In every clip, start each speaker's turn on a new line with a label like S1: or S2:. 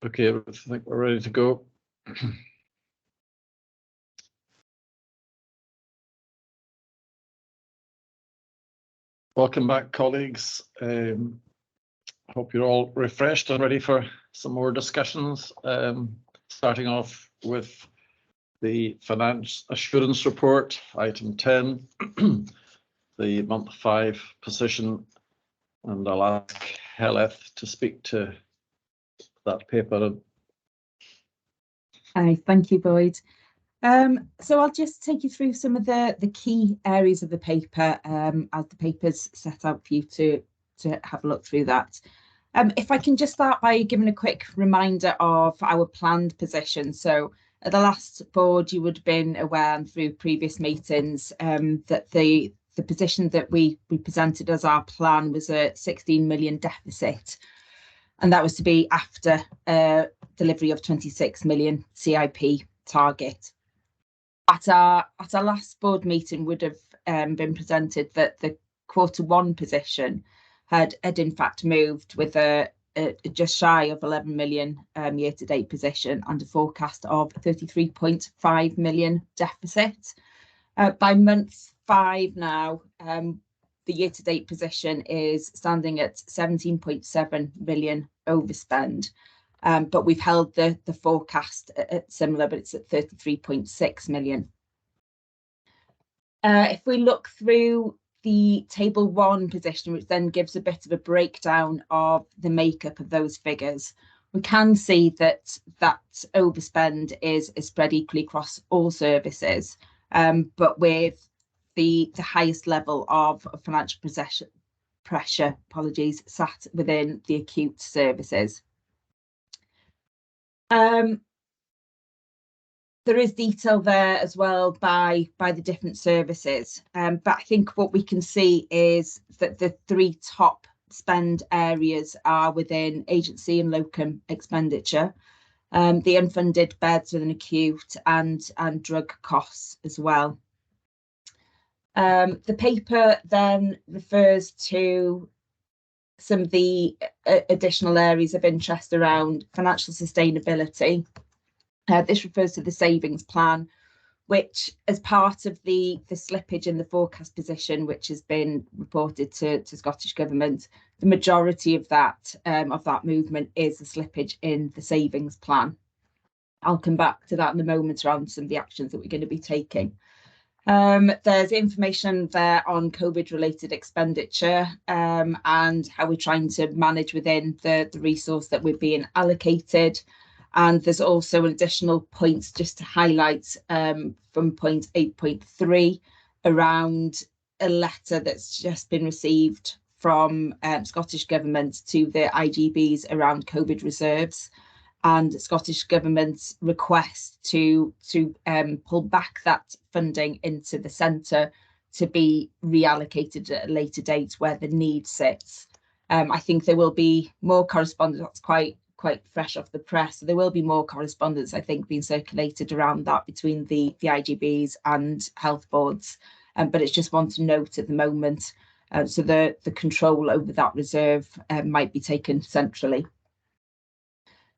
S1: Okay, I think we're ready to go. Welcome back, colleagues. Hope you're all refreshed and ready for some more discussions. Starting off with the Finance Assurance Report, item 10, the month 5 position, and I'll ask Heleth to speak to that paper.
S2: Hi, thank you, Boyd. So I'll just take you through some of the key areas of the paper as the paper's set out for you to have a look through that. If I can just start by giving a quick reminder of our planned position. So at the last board, you would have been aware and through previous meetings that the position that we presented as our plan was a 16 million deficit. And that was to be after delivery of 26 million CIP target. At our last board meeting would have been presented that the Q1 position had in fact moved with a just shy of 11 million year-to-date position and a forecast of 33.5 million deficit. By month 5 now, the year-to-date position is standing at 17.7 million overspend. But we've held the forecast at similar, but it's at 33.6 million. If we look through the table 1 position, which then gives a bit of a breakdown of the makeup of those figures, we can see that overspend is spread equally across all services, but with the highest level of financial pressure, sat within the acute services. There is detail there as well by the different services, but I think what we can see is that the 3 top spend areas are within agency and locum expenditure, the unfunded beds within acute and drug costs as well. The paper then refers to some of the additional areas of interest around financial sustainability. This refers to the savings plan, which as part of the slippage in the forecast position, which has been reported to Scottish Government, the majority of that movement is the slippage in the savings plan. I'll come back to that in a moment around some of the actions that we're going to be taking. There's information there on COVID-related expenditure and how we're trying to manage within the resource that we're being allocated. And there's also additional points just to highlight from point 8.3 around a letter that's just been received from Scottish Government to the IGBs around COVID reserves, and Scottish Government's request to pull back that funding into the centre to be reallocated at a later date where the need sits. I think there will be more correspondence. That's quite fresh off the press. So there will be more correspondence, I think, being circulated around that between the IGBs and health boards. But it's just one to note at the moment. So the control over that reserve might be taken centrally.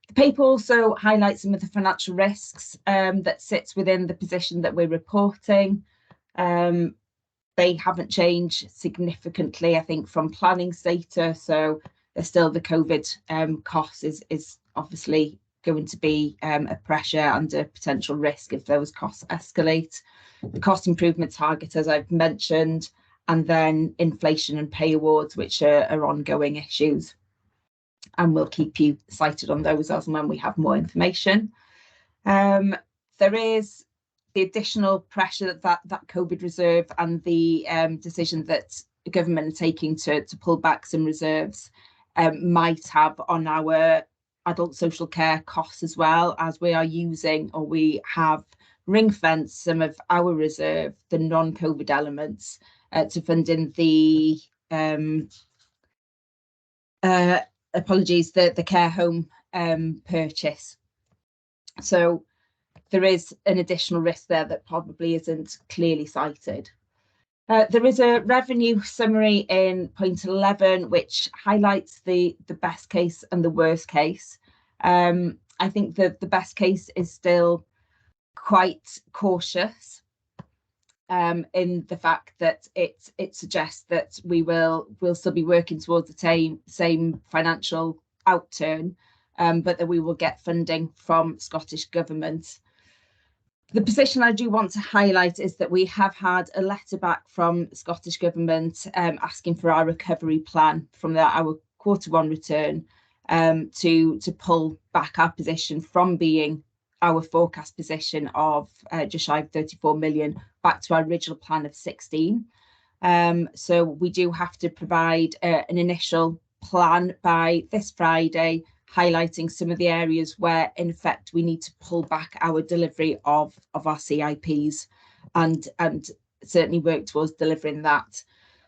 S2: The paper also highlights some of the financial risks that sits within the position that we're reporting. They haven't changed significantly, I think, from planning status. So there's still the COVID cost is obviously going to be a pressure and a potential risk if those costs escalate. The cost improvement target, as I've mentioned, and then inflation and pay awards, which are ongoing issues. And we'll keep you cited on those as and when we have more information. There is the additional pressure that COVID reserve and the decision that the government are taking to pull back some reserves might have on our adult social care costs, as well as we are using, or we have ring-fenced some of our reserve, the non-COVID elements, to fund in the the care home purchase. So there is an additional risk there that probably isn't clearly cited. There is a revenue summary in point 11, which highlights the best case and the worst case. I think that the best case is still quite cautious in the fact that it suggests that we'll still be working towards the same financial outturn, but that we will get funding from Scottish Government. The position I do want to highlight is that we have had a letter back from Scottish Government asking for our recovery plan from our Q1 return to pull back our position from being our forecast position of just shy of 34 million back to our original plan of 16. So we do have to provide an initial plan by this Friday, highlighting some of the areas where, in effect, we need to pull back our delivery of our CIPs and certainly work towards delivering that.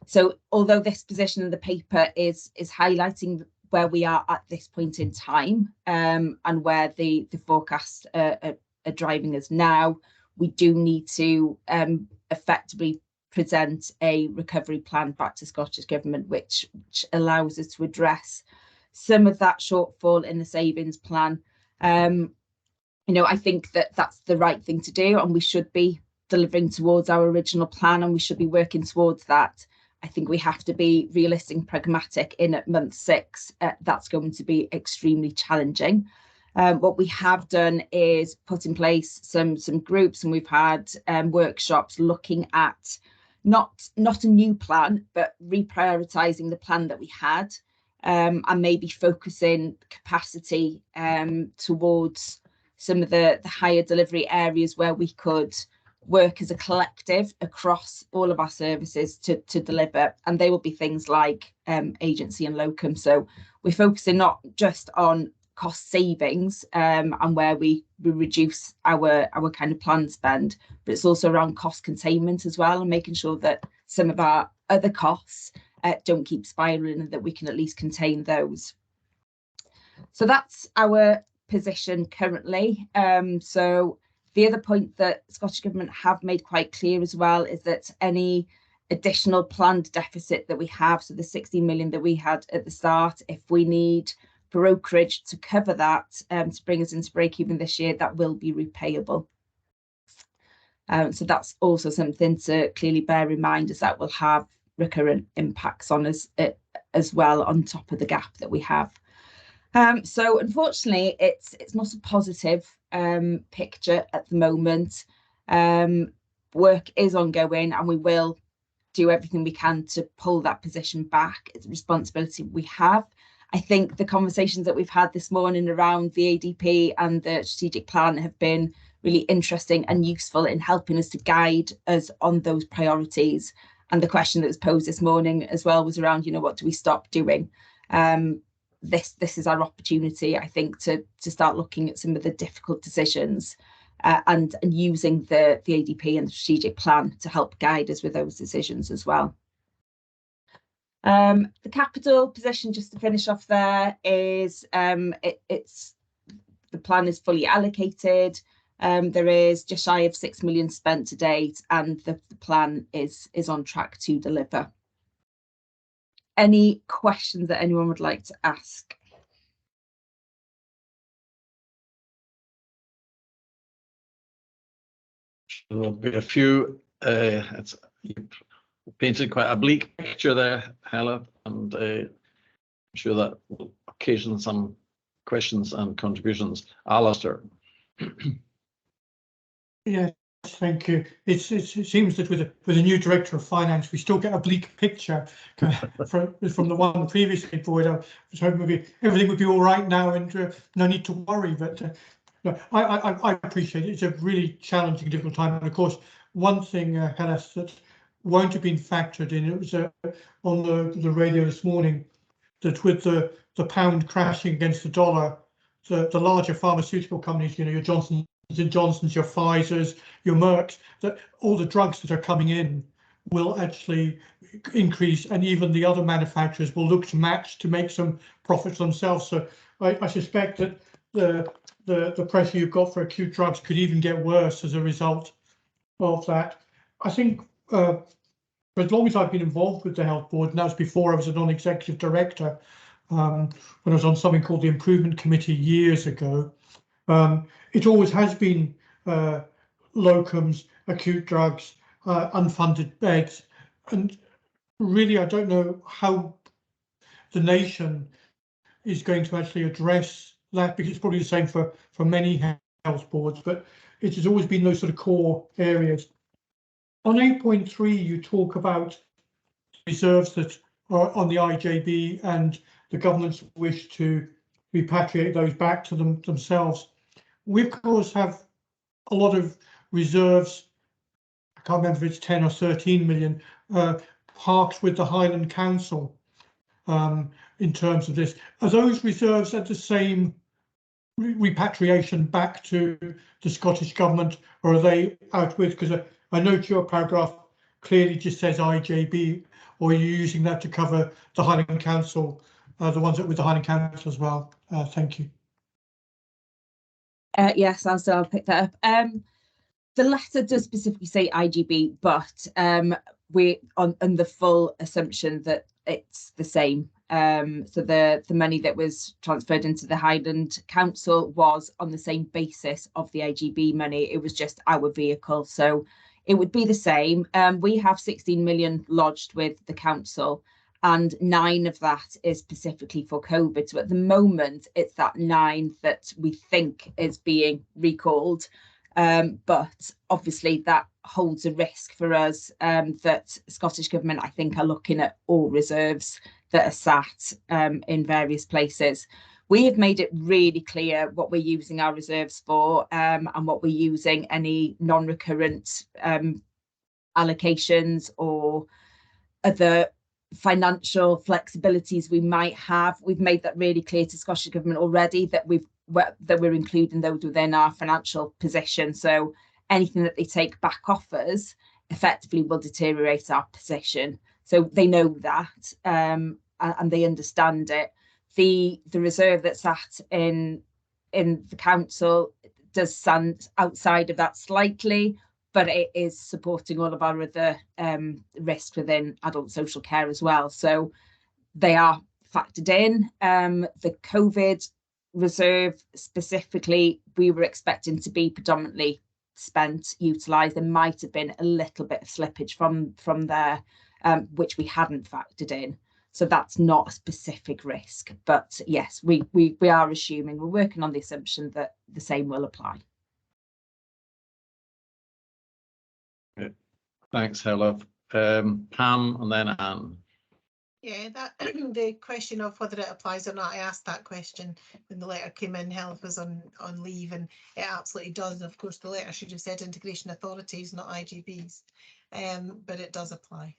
S2: So although this position in the paper is highlighting where we are at this point in time and where the forecasts are driving us now, we do need to effectively present a recovery plan back to Scottish Government, which allows us to address some of that shortfall in the savings plan. I think that that's the right thing to do, and we should be delivering towards our original plan, and we should be working towards that. I think we have to be realistic and pragmatic in at month 6. That's going to be extremely challenging. What we have done is put in place some groups, and we've had workshops looking at not a new plan, but reprioritising the plan that we had, and maybe focusing capacity towards some of the higher delivery areas where we could work as a collective across all of our services to deliver. And they will be things like agency and locum. So we're focusing not just on cost savings and where we reduce our kind of plan spend, but it's also around cost containment as well, and making sure that some of our other costs don't keep spiraling and that we can at least contain those. So that's our position currently. So the other point that Scottish Government have made quite clear as well is that any additional planned deficit that we have, so the 16 million that we had at the start, if we need brokerage to cover that to bring us into break even this year, that will be repayable. So that's also something to clearly bear in mind, as that will have recurrent impacts on us as well, on top of the gap that we have. So unfortunately, it's not a positive picture at the moment. Work is ongoing, and we will do everything we can to pull that position back. It's a responsibility we have. I think the conversations that we've had this morning around the ADP and the strategic plan have been really interesting and useful in helping us to guide us on those priorities. And the question that was posed this morning as well was around, what do we stop doing? This is our opportunity, I think, to start looking at some of the difficult decisions and using the ADP and the strategic plan to help guide us with those decisions as well. The capital position, just to finish off there, is the plan is fully allocated. There is just shy of 6 million spent to date, and the plan is on track to deliver. Any questions that anyone would like to ask?
S1: There'll be a few. You've painted quite a bleak picture there, Helen, and I'm sure that will occasion some questions and contributions. Alistair.
S3: Yes, thank you. It seems that with a new director of finance, we still get a bleak picture from the one previously board. I was hoping maybe everything would be all right now and no need to worry. But no, I appreciate it. It's a really challenging, difficult time. And of course, one thing, Hellas, that won't have been factored in, it was on the radio this morning, that with the pound crashing against the dollar, the larger pharmaceutical companies, your Johnson & Johnson's, your Pfizer's, your Merck's, that all the drugs that are coming in will actually increase, and even the other manufacturers will look to match to make some profits themselves. So I suspect that the pressure you've got for acute drugs could even get worse as a result of that. I think for as long as I've been involved with the Health Board, and that was before I was a non-executive director, when I was on something called the Improvement Committee years ago. It always has been locums, acute drugs, unfunded beds, and really I don't know how the nation is going to actually address that, because it's probably the same for many health boards, but it has always been those sort of core areas. On 8.3, you talk about reserves that are on the IJB and the government's wish to repatriate those back to themselves. We, of course, have a lot of reserves. I can't remember if it's 10 or 13 million parked with the Highland Council in terms of this. Are those reserves at the same repatriation back to the Scottish Government, or are they out with, because I note your paragraph clearly just says IJB, or are you using that to cover the Highland Council, the ones that with the Highland Council as well? Thank you.
S2: Yes, I'll pick that up. The letter does specifically say IGB, but we're on the full assumption that it's the same. So the money that was transferred into the Highland Council was on the same basis of the IGB money. It was just our vehicle, so it would be the same. We have 16 million lodged with the council, and 9 of that is specifically for COVID. So at the moment, it's that 9 that we think is being recalled. But obviously that holds a risk for us, that Scottish Government, I think, are looking at all reserves that are sat in various places. We have made it really clear what we're using our reserves for, and what we're using any non-recurrent allocations or other financial flexibilities we might have. We've made that really clear to Scottish Government already, that we're including those within our financial position. So anything that they take back off us effectively will deteriorate our position. So they know that, and they understand it. The reserve that's sat in the council does stand outside of that slightly, but it is supporting all of our other risks within adult social care as well. So they are factored in. The COVID reserve specifically, we were expecting to be predominantly spent, utilised. There might have been a little bit of slippage from there, which we hadn't factored in. So that's not a specific risk. But yes, we are assuming, we're working on the assumption that the same will apply.
S1: Okay. Thanks, Helen. Pam and then Anne.
S4: Yeah, that the question of whether it applies or not, I asked that question when the letter came in. Health was on leave, and it absolutely does. Of course, the letter should have said integration authorities, not IGBs, but it does apply.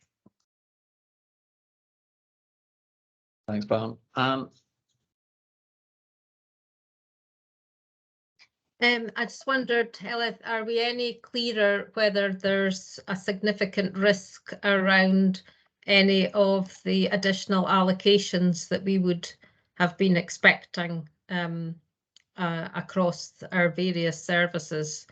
S1: Thanks, Pam. Anne.
S5: I just wondered, Helen, are we any clearer whether there's a significant risk around any of the additional allocations that we would have been expecting across our various services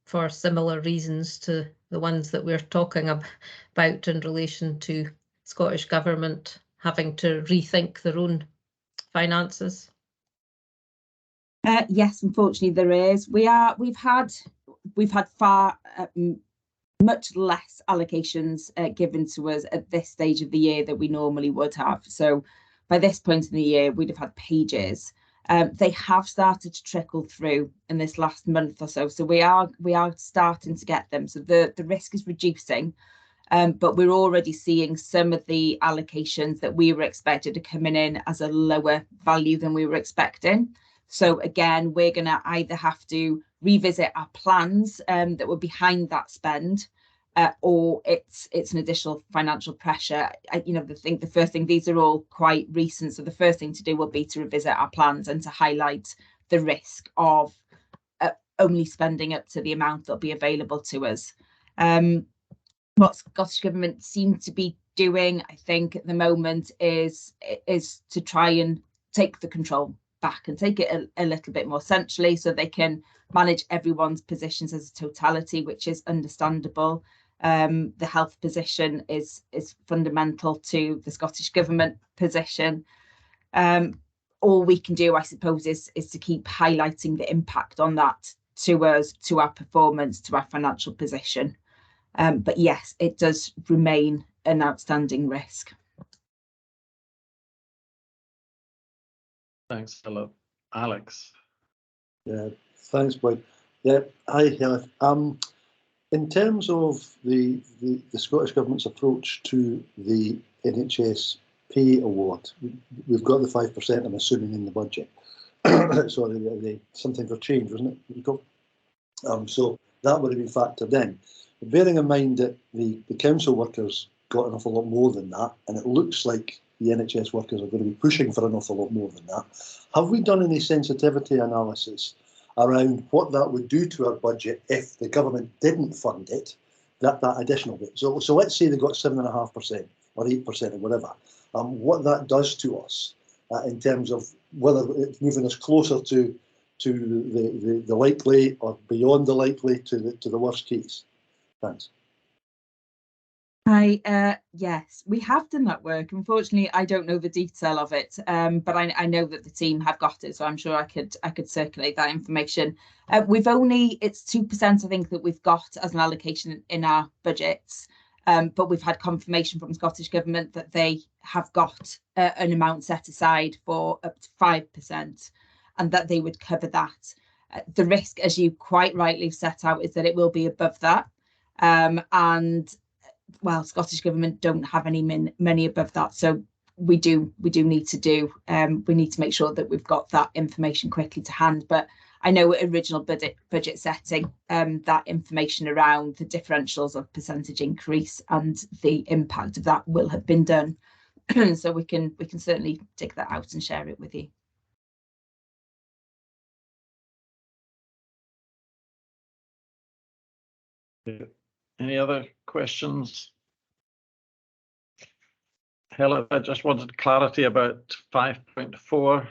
S5: for similar reasons to the ones that we're talking about in relation to Scottish Government having to rethink their own finances?
S2: Yes, unfortunately there is. We've had far much less allocations given to us at this stage of the year than we normally would have. So by this point in the year, we'd have had pages. They have started to trickle through in this last month or so. So we are starting to get them. So the risk is reducing, but we're already seeing some of the allocations that we were expected to coming in as a lower value than we were expecting. So again, we're going to either have to revisit our plans that were behind that spend, or it's an additional financial pressure. The first thing, these are all quite recent, so the first thing to do will be to revisit our plans and to highlight the risk of only spending up to the amount that'll be available to us. What Scottish Government seem to be doing, I think, at the moment is to try and take the control back and take it a little bit more centrally, so they can manage everyone's positions as a totality, which is understandable. The health position is fundamental to the Scottish Government position. All we can do, I suppose, is to keep highlighting the impact on that to us, to our performance, to our financial position. But yes, it does remain an outstanding risk.
S1: Thanks, Philip. Alex.
S6: Yeah, thanks, Boyd. Yeah, hi, Helen. In terms of the Scottish Government's approach to the NHS pay award, we've got the 5%, I'm assuming, in the budget. Sorry, something for change, wasn't it? So that would have been factored in. But bearing in mind that the council workers got an awful lot more than that, and it looks like the NHS workers are going to be pushing for an awful lot more than that, have we done any sensitivity analysis around what that would do to our budget if the government didn't fund it, that additional bit? So let's say they got 7.5% or 8% or whatever. What that does to us in terms of whether it's moving us closer to the likely or beyond the likely to the worst case. Thanks.
S2: Yes, we have done that work. Unfortunately, I don't know the detail of it, but I know that the team have got it, so I'm sure I could circulate that information. It's 2%, I think, that we've got as an allocation in our budgets, but we've had confirmation from the Scottish Government that they have got an amount set aside for up to 5%, and that they would cover that. The risk, as you quite rightly set out, is that it will be above that, and well, Scottish Government don't have any many above that, so we need to make sure that we've got that information quickly to hand. But I know at original budget setting, that information around the differentials of percentage increase and the impact of that will have been done. So we can certainly dig that out and share it with you.
S1: Any other questions? Helen, I just wanted clarity about 5.4.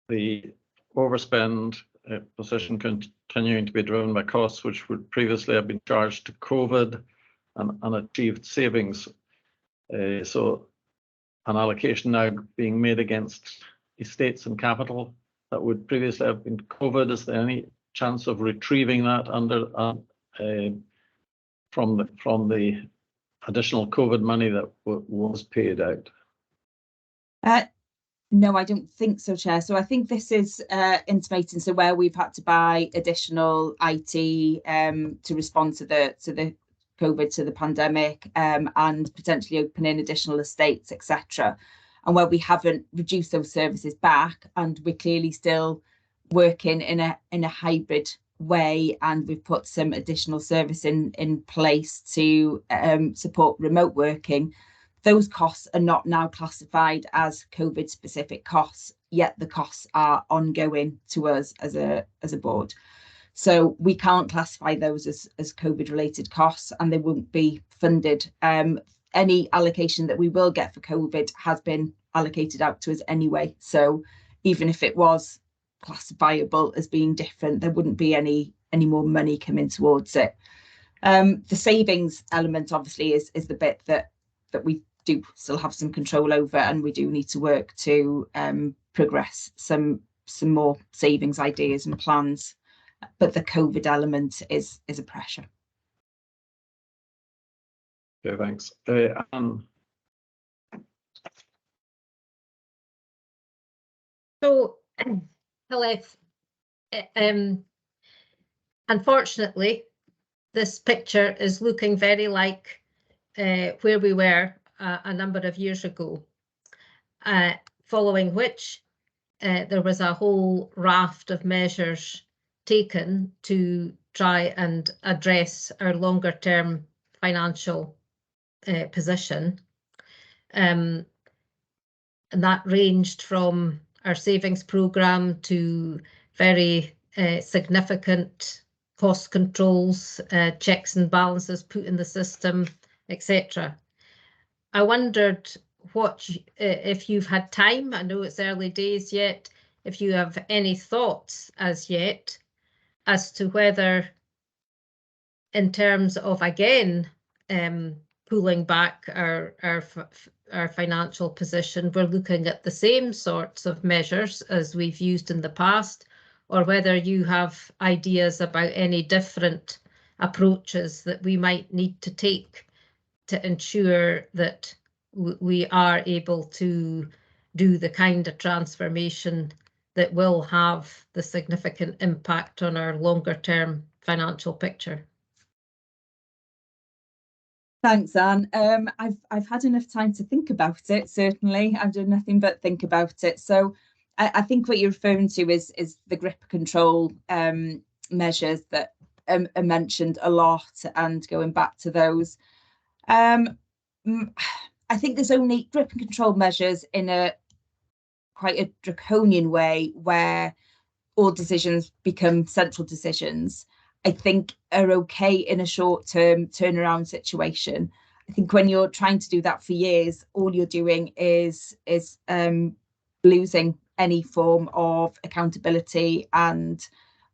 S1: The overspend position continuing to be driven by costs which would previously have been charged to COVID and unachieved savings. So an allocation now being made against estates and capital that would previously have been COVID. Is there any chance of retrieving that under from the additional COVID money that was paid out?
S2: No, I don't think so, Chair. So I think this is intimating, so where we've had to buy additional IT to respond to the COVID, to the pandemic, and potentially opening additional estates, etc. And where we haven't reduced those services back, and we're clearly still working in a hybrid way, and we've put some additional service in place to support remote working. Those costs are not now classified as COVID specific costs, yet the costs are ongoing to us as a board. So we can't classify those as COVID related costs, and they won't be funded. Any allocation that we will get for COVID has been allocated out to us anyway. So even if it was classifiable as being different, there wouldn't be any more money coming towards it. The savings element obviously is the bit that we do still have some control over, and we do need to work to progress some more savings ideas and plans. But the COVID element is a pressure.
S1: Okay, thanks.
S5: So, Heleth, unfortunately, this picture is looking very like where we were a number of years ago, following which there was a whole raft of measures taken to try and address our longer term financial position. And that ranged from our savings programme to very significant cost controls, checks and balances put in the system, etc. I wondered what, if you've had time, I know it's early days yet, if you have any thoughts as yet as to whether, in terms of, again, pulling back our financial position, we're looking at the same sorts of measures as we've used in the past, or whether you have ideas about any different approaches that we might need to take to ensure that we are able to do the kind of transformation that will have the significant impact on our longer term financial picture.
S2: Thanks, Anne. I've had enough time to think about it. Certainly, I've done nothing but think about it. So, I think what you're referring to is the grip control measures that are mentioned a lot, and going back to those. I think there's only grip and control measures in a quite a draconian way where all decisions become central decisions. I think are okay in a short-term turnaround situation. I think when you're trying to do that for years, all you're doing is losing any form of accountability and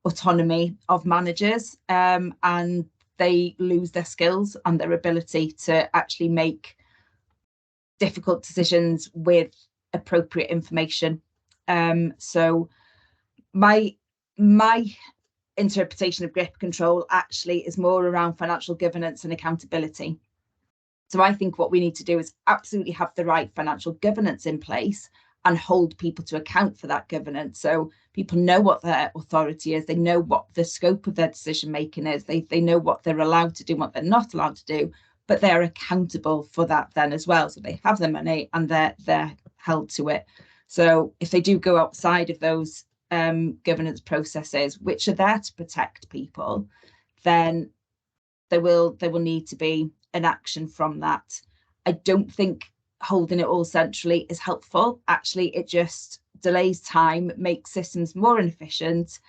S2: autonomy of managers, and they lose their skills and their ability to actually make difficult decisions with appropriate information. So my interpretation of grip control actually is more around financial governance and accountability. So I think what we need to do is absolutely have the right financial governance in place and hold people to account for that governance. So people know what their authority is, they know what the scope of their decision making is, they know what they're allowed to do, what they're not allowed to do, but they're accountable for that then as well. So they have their money and they're held to it. So if they do go outside of those governance processes, which are there to protect people, then there will need to be an action from that. I don't think holding it all centrally is helpful. Actually, it just delays time, makes systems more inefficient,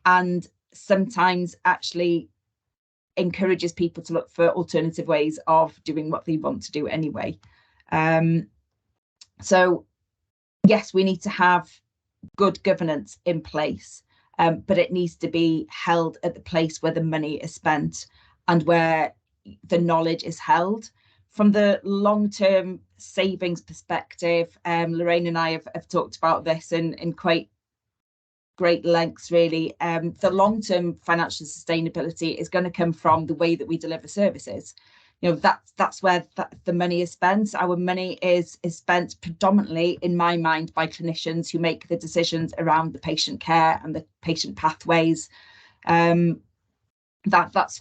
S2: and sometimes actually encourages people to look for alternative ways of doing what they want to do anyway. So yes, we need to have good governance in place, but it needs to be held at the place where the money is spent and where the knowledge is held. From the long-term savings perspective, Lorraine and I have talked about this in quite great lengths, really. The long-term financial sustainability is going to come from the way that we deliver services. You know, that's where the money is spent. Our money is spent predominantly, in my mind, by clinicians who make the decisions around the patient care and the patient pathways. That's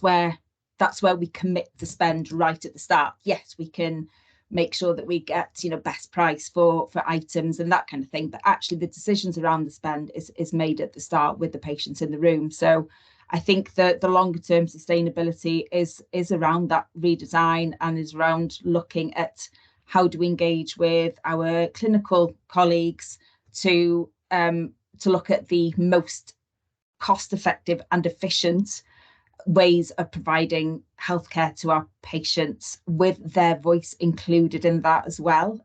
S2: where we commit to spend right at the start. Yes, we can make sure that we get, you know, best price for items and that kind of thing, but actually the decisions around the spend is made at the start with the patients in the room. So I think that the longer term sustainability is around that redesign and is around looking at how do we engage with our clinical colleagues to look at the most cost effective and efficient ways of providing healthcare to our patients, with their voice included in that as well.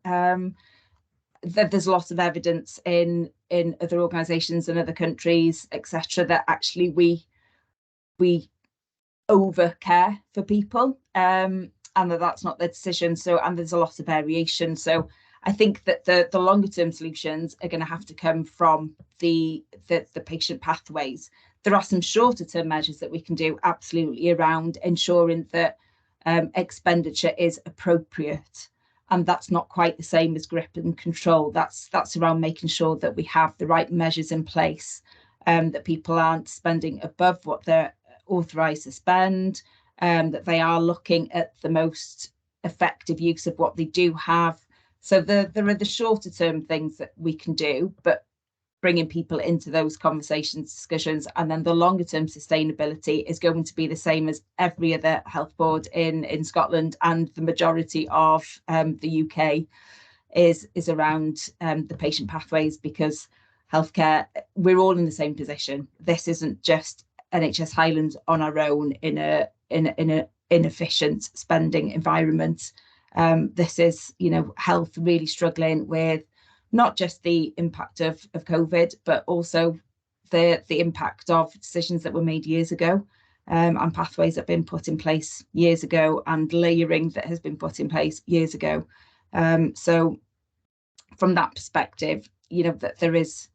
S2: There's a lot of evidence in other organisations and other countries, etc., that actually we over care for people, and that's not their decision. So, and there's a lot of variation. So I think that the longer term solutions are going to have to come from the patient pathways. There are some shorter term measures that we can do absolutely around ensuring that expenditure is appropriate, and that's not quite the same as grip and control. That's around making sure that we have the right measures in place, that people aren't spending above what they're authorised to spend, that they are looking at the most effective use of what they do have. So there are the shorter term things that we can do, but bringing people into those conversations, discussions, and then the longer term sustainability is going to be the same as every other health board in Scotland and the majority of the UK is around the patient pathways, because healthcare, we're all in the same position. This isn't just NHS Highland on our own in an inefficient spending environment. This is, you know, health really struggling with not just the impact of COVID, but also the impact of decisions that were made years ago. and pathways that have been put in place years ago, and layering that has been put in place years ago. So from that perspective, you know, that there's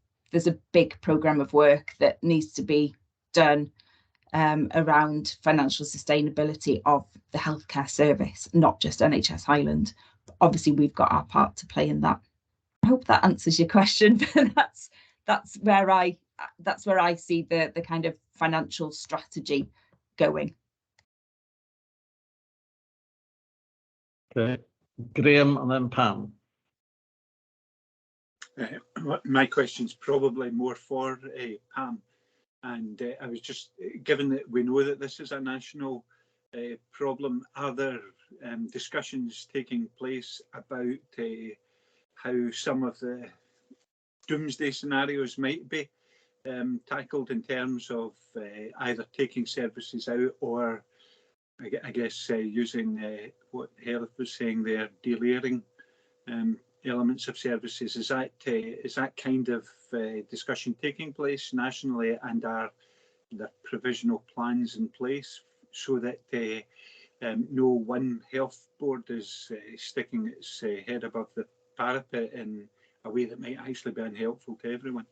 S2: a big programme of work that needs to be done around financial sustainability of the healthcare service, not just NHS Highland. But obviously, we've got our part to play in that. I hope that answers your question, but that's where I see the kind of financial strategy going.
S1: Okay, Graham and then Pam.
S7: My question's probably more for Pam, and I was just, given that we know that this is a national problem, are there discussions taking place about how some of the doomsday scenarios might be tackled in terms of either taking services out or, I guess, using what Helen was saying there, delayering elements of services? Is that kind of discussion taking place nationally, and are the provisional plans in place so that no one health board is sticking its head above the parapet in a way that might actually be unhelpful to everyone?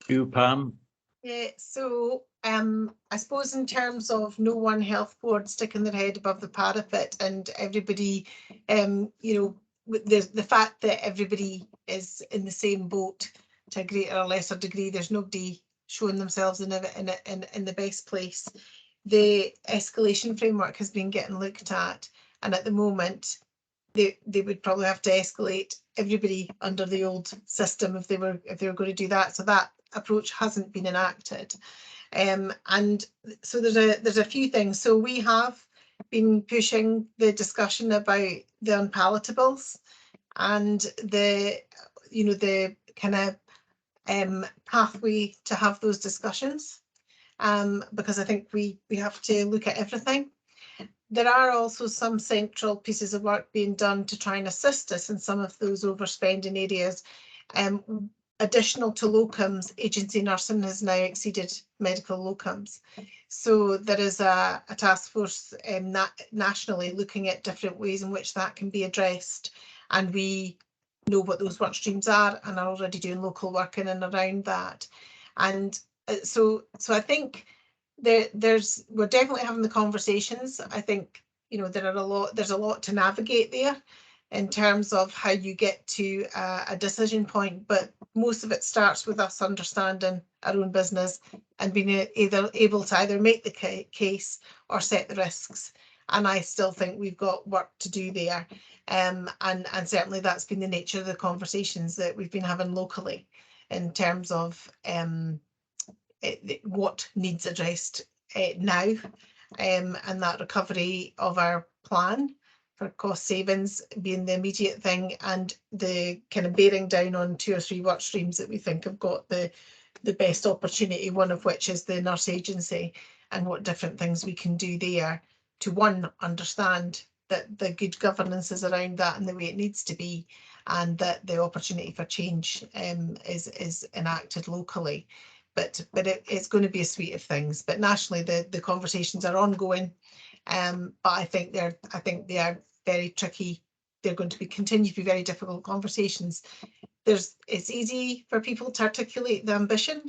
S1: You, Pam.
S4: Yeah, so I suppose in terms of no one health board sticking their head above the parapet and everybody, you know, the fact that everybody is in the same boat to a greater or lesser degree, there's nobody showing themselves in the best place. The escalation framework has been getting looked at, and at the moment they would probably have to escalate everybody under the old system if they were going to do that. So that approach hasn't been enacted, and so there's a few things. So we have been pushing the discussion about the unpalatables and the kind of pathway to have those discussions, because I think we have to look at everything. There are also some central pieces of work being done to try and assist us in some of those overspending areas. Additional to locums, agency nursing has now exceeded medical locums. So there is a task force nationally looking at different ways in which that can be addressed. And we know what those work streams are and are already doing local work in and around that. And so I think we're definitely having the conversations. I think, you know, there's a lot to navigate there in terms of how you get to a decision point, but most of it starts with us understanding our own business and being able to either make the case or set the risks. And I still think we've got work to do there, and certainly that's been the nature of the conversations that we've been having locally in terms of what needs addressed now, and that recovery of our plan for cost savings being the immediate thing, and the kind of bearing down on 2 or 3 work streams that we think have got the best opportunity, one of which is the nurse agency, and what different things we can do there to, one, understand that the good governance is around that and the way it needs to be, and that the opportunity for change is enacted locally. But it's going to be a suite of things. But nationally, the conversations are ongoing. But I think they are very tricky. They're going to continue to be very difficult conversations. It's easy for people to articulate the ambition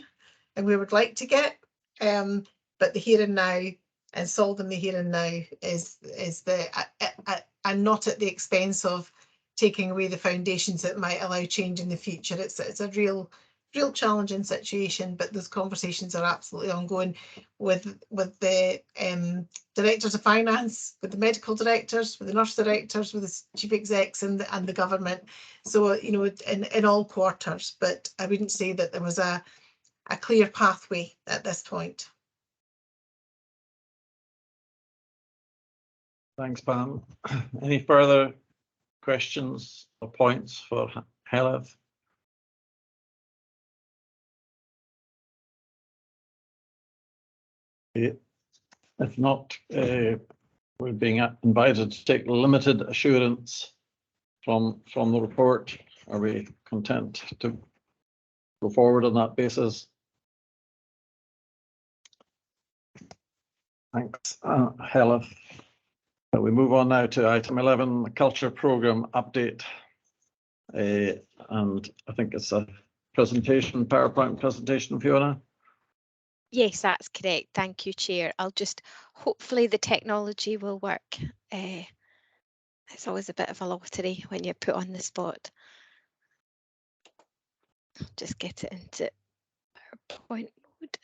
S4: and we would like to get, but the here and now and solving the here and now is and not at the expense of taking away the foundations that might allow change in the future. It's a real challenging situation, but those conversations are absolutely ongoing with the directors of finance, with the medical directors, with the nurse directors, with the chief execs and the government. So, you know, in all quarters, but I wouldn't say that there was a clear pathway at this point.
S1: Thanks, Pam. Any further questions or points for Helen? If not, we're being invited to take limited assurance from the report. Are we content to go forward on that basis? Thanks, Helen. We move on now to item 11, the culture programme update. And I think it's a presentation, PowerPoint presentation, Fiona.
S8: Yes, that's correct. Thank you, Chair. I'll just, hopefully the technology will work. It's always a bit of a lottery when you're put on the spot. I'll just get it into PowerPoint mode.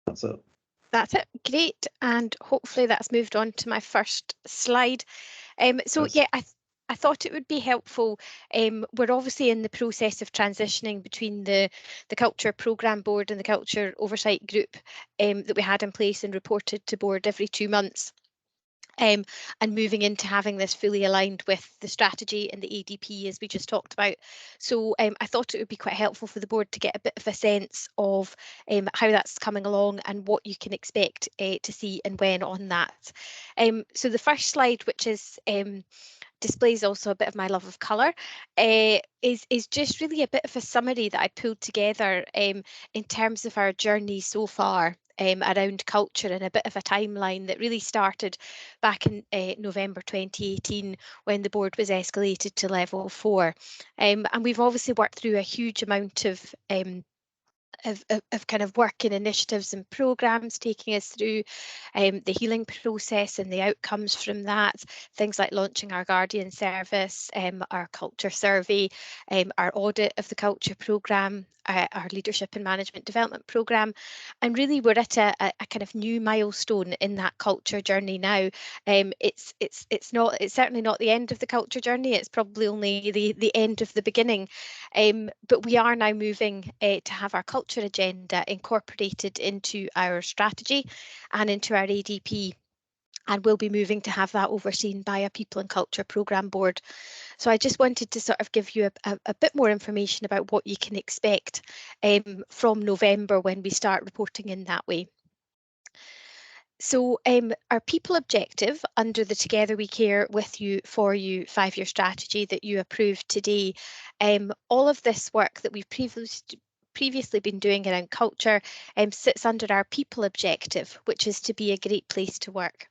S1: That's it.
S8: That's it. Great. And hopefully that's moved on to my first slide. So
S1: Yes.
S8: yeah, I thought it would be helpful. We're obviously in the process of transitioning between the Culture Programme Board and the Culture Oversight Group that we had in place and reported to Board every 2 months. And moving into having this fully aligned with the strategy and the ADP as we just talked about. So I thought it would be quite helpful for the board to get a bit of a sense of how that's coming along and what you can expect to see and when on that. So the first slide, which is displays also a bit of my love of colour, is just really a bit of a summary that I pulled together in terms of our journey so far around culture, and a bit of a timeline that really started back in November 2018 when the board was escalated to level 4. And we've obviously worked through a huge amount of kind of work and initiatives and programmes taking us through the healing process and the outcomes from that. Things like launching our Guardian service, our culture survey, our audit of the culture programme, our leadership and management development programme. And really we're at a kind of new milestone in that culture journey now. It's certainly not the end of the culture journey, it's probably only the end of the beginning. But we are now moving to have our culture agenda incorporated into our strategy and into our ADP, and we'll be moving to have that overseen by a People and Culture Programme Board. So I just wanted to sort of give you a bit more information about what you can expect from November when we start reporting in that way. So our people objective under the Together We Care With You For You 5-year strategy that you approved today, all of this work that we've previously been doing around culture sits under our people objective, which is to be a great place to work.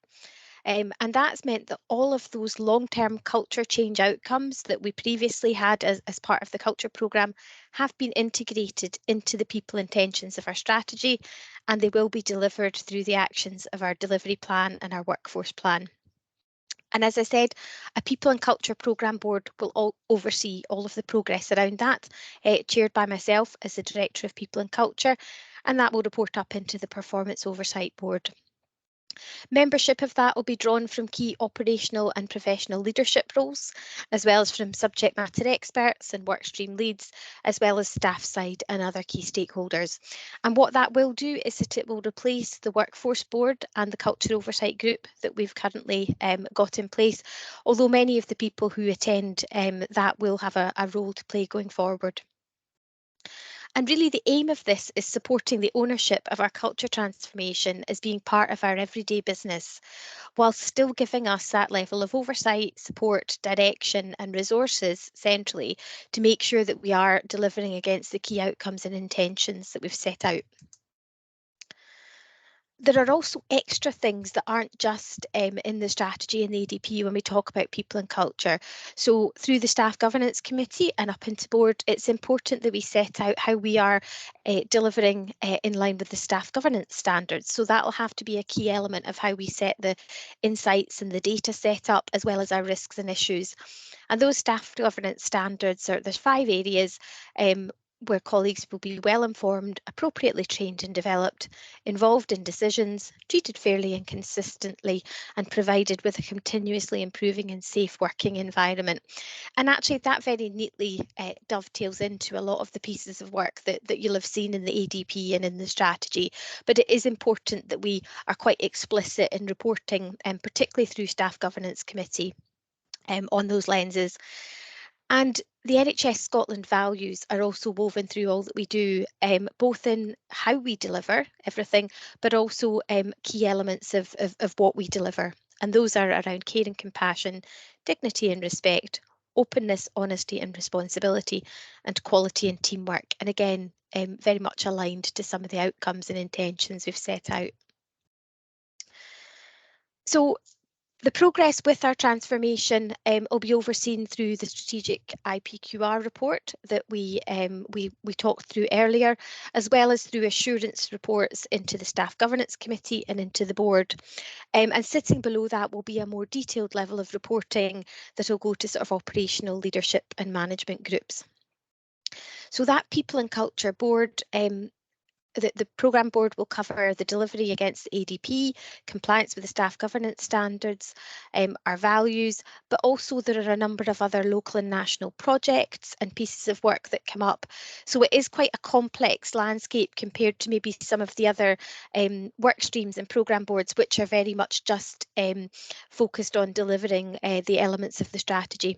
S8: And that's meant that all of those long-term culture change outcomes that we previously had as part of the culture programme have been integrated into the people intentions of our strategy, and they will be delivered through the actions of our delivery plan and our workforce plan. And as I said, a People and Culture Programme Board will oversee all of the progress around that, chaired by myself as the Director of People and Culture, and that will report up into the Performance Oversight Board. Membership of that will be drawn from key operational and professional leadership roles, as well as from subject matter experts and workstream leads, as well as staff side and other key stakeholders. And what that will do is that it will replace the Workforce Board and the Culture Oversight Group that we've currently got in place, although many of the people who attend that will have a role to play going forward. And really the aim of this is supporting the ownership of our culture transformation as being part of our everyday business, while still giving us that level of oversight, support, direction and resources centrally to make sure that we are delivering against the key outcomes and intentions that we've set out. There are also extra things that aren't just in the strategy and the ADP when we talk about people and culture. So through the Staff Governance Committee and up into board, it's important that we set out how we are delivering in line with the staff governance standards. So that will have to be a key element of how we set the insights and the data set up, as well as our risks and issues. And those staff governance standards there's 5 areas where colleagues will be well informed, appropriately trained and developed, involved in decisions, treated fairly and consistently, and provided with a continuously improving and safe working environment. And actually that very neatly dovetails into a lot of the pieces of work that you'll have seen in the ADP and in the strategy. But it is important that we are quite explicit in reporting, particularly through Staff Governance Committee, on those lenses. And the NHS Scotland values are also woven through all that we do, both in how we deliver everything, but also key elements of what we deliver. And those are around care and compassion, dignity and respect, openness, honesty and responsibility, and quality and teamwork. And again, very much aligned to some of the outcomes and intentions we've set out. So the progress with our transformation will be overseen through the strategic IPQR report that we talked through earlier, as well as through assurance reports into the Staff Governance Committee and into the board. And sitting below that will be a more detailed level of reporting that will go to sort of operational leadership and management groups. So that People and Culture Board, the programme board will cover the delivery against the ADP, compliance with the staff governance standards, our values, but also there are a number of other local and national projects and pieces of work that come up. So it is quite a complex landscape compared to maybe some of the other work streams and programme boards, which are very much just focused on delivering the elements of the strategy.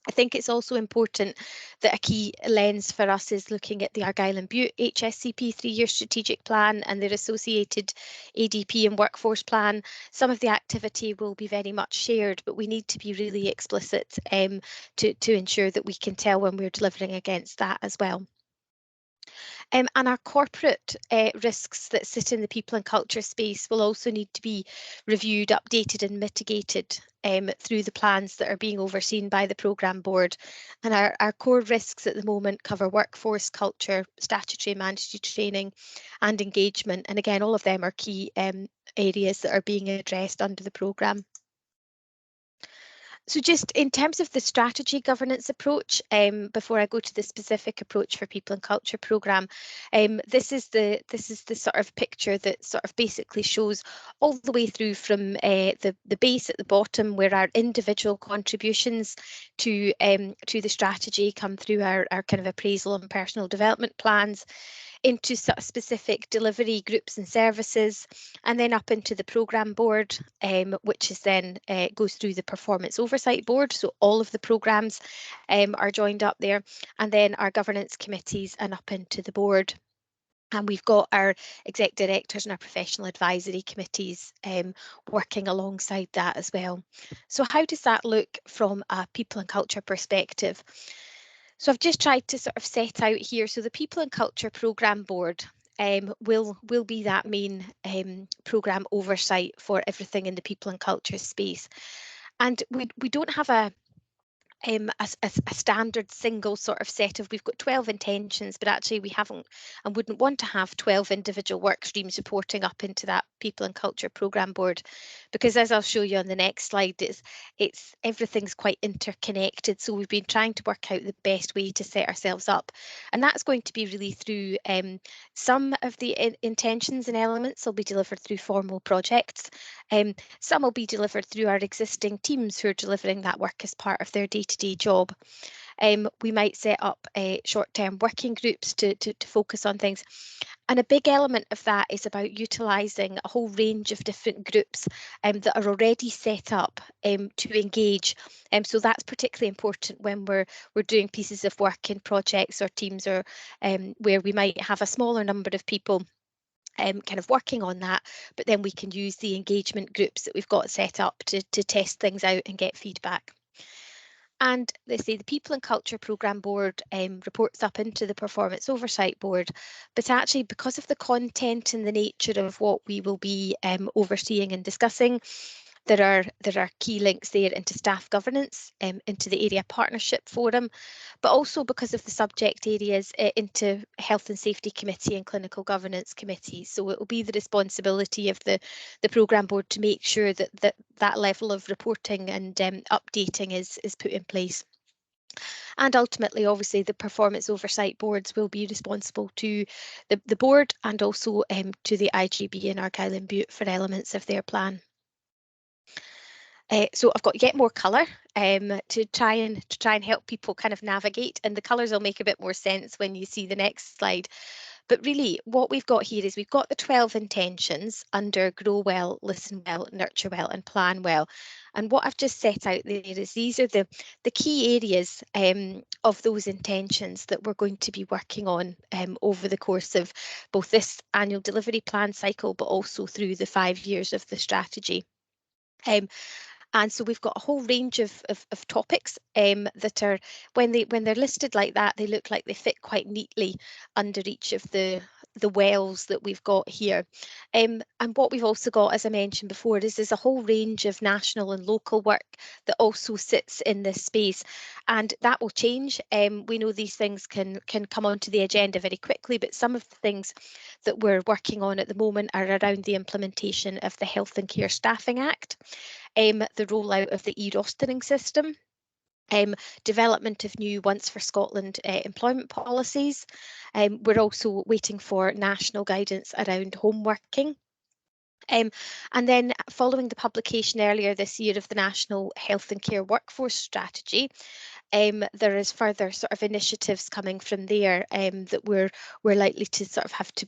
S8: I think it's also important that a key lens for us is looking at the Argyll and Bute HSCP 3-year strategic plan and their associated ADP and workforce plan. Some of the activity will be very much shared, but we need to be really explicit to ensure that we can tell when we're delivering against that as well. And our corporate risks that sit in the people and culture space will also need to be reviewed, updated and mitigated through the plans that are being overseen by the programme board. And our core risks at the moment cover workforce, culture, statutory and mandatory training and engagement. And again, all of them are key areas that are being addressed under the programme. So just in terms of the strategy governance approach, before I go to the specific approach for People and Culture programme, this is the sort of picture that sort of basically shows all the way through from the base at the bottom, where our individual contributions to the strategy come through our kind of appraisal and personal development plans, into sort of specific delivery groups and services, and then up into the programme board, which is then goes through the performance oversight board. So all of the programmes are joined up there, and then our governance committees and up into the board. And we've got our exec directors and our professional advisory committees working alongside that as well. So how does that look from a people and culture perspective? So I've just tried to sort of set out here. So the People and Culture Programme Board will be that main programme oversight for everything in the people and culture space. And we don't have a standard single sort of set of, we've got 12 intentions, but actually we haven't and wouldn't want to have 12 individual work streams reporting up into that People and Culture Programme Board, because as I'll show you on the next slide, it's everything's quite interconnected. So we've been trying to work out the best way to set ourselves up, and that's going to be really through some of the intentions and elements will be delivered through formal projects. Some will be delivered through our existing teams who are delivering that work as part of their day-to-day job. We might set up short-term working groups to focus on things. And a big element of that is about utilising a whole range of different groups that are already set up to engage. So that's particularly important when we're doing pieces of work in projects or teams, or where we might have a smaller number of people kind of working on that, but then we can use the engagement groups that we've got set up to test things out and get feedback. And let's say the People and Culture Programme Board reports up into the Performance Oversight Board, but actually because of the content and the nature of what we will be overseeing and discussing, there are key links there into staff governance, into the area partnership forum, but also because of the subject areas into health and safety committee and clinical governance committees. So it will be the responsibility of the programme board to make sure that level of reporting and updating is put in place. And ultimately, obviously, the performance oversight boards will be responsible to the board and also to the IGB and Argyll and Bute for elements of their plan. So I've got yet more colour to try and help people kind of navigate, and the colours will make a bit more sense when you see the next slide. But really what we've got here is we've got the 12 intentions under grow well, listen well, nurture well and plan well. And what I've just set out there is these are the key areas of those intentions that we're going to be working on over the course of both this annual delivery plan cycle, but also through the 5 years of the strategy. And so we've got a whole range of topics that are, when they're listed like that, they look like they fit quite neatly under each of the wells that we've got here. And what we've also got, as I mentioned before, is there's a whole range of national and local work that also sits in this space, and that will change. We know these things can come onto the agenda very quickly, but some of the things that we're working on at the moment are around the implementation of the Health and Care Staffing Act, the rollout of the e-rostering system, development of new Once for Scotland employment policies. We're also waiting for national guidance around home working. And then following the publication earlier this year of the National Health and Care Workforce Strategy, there is further sort of initiatives coming from there that we're likely to sort of have to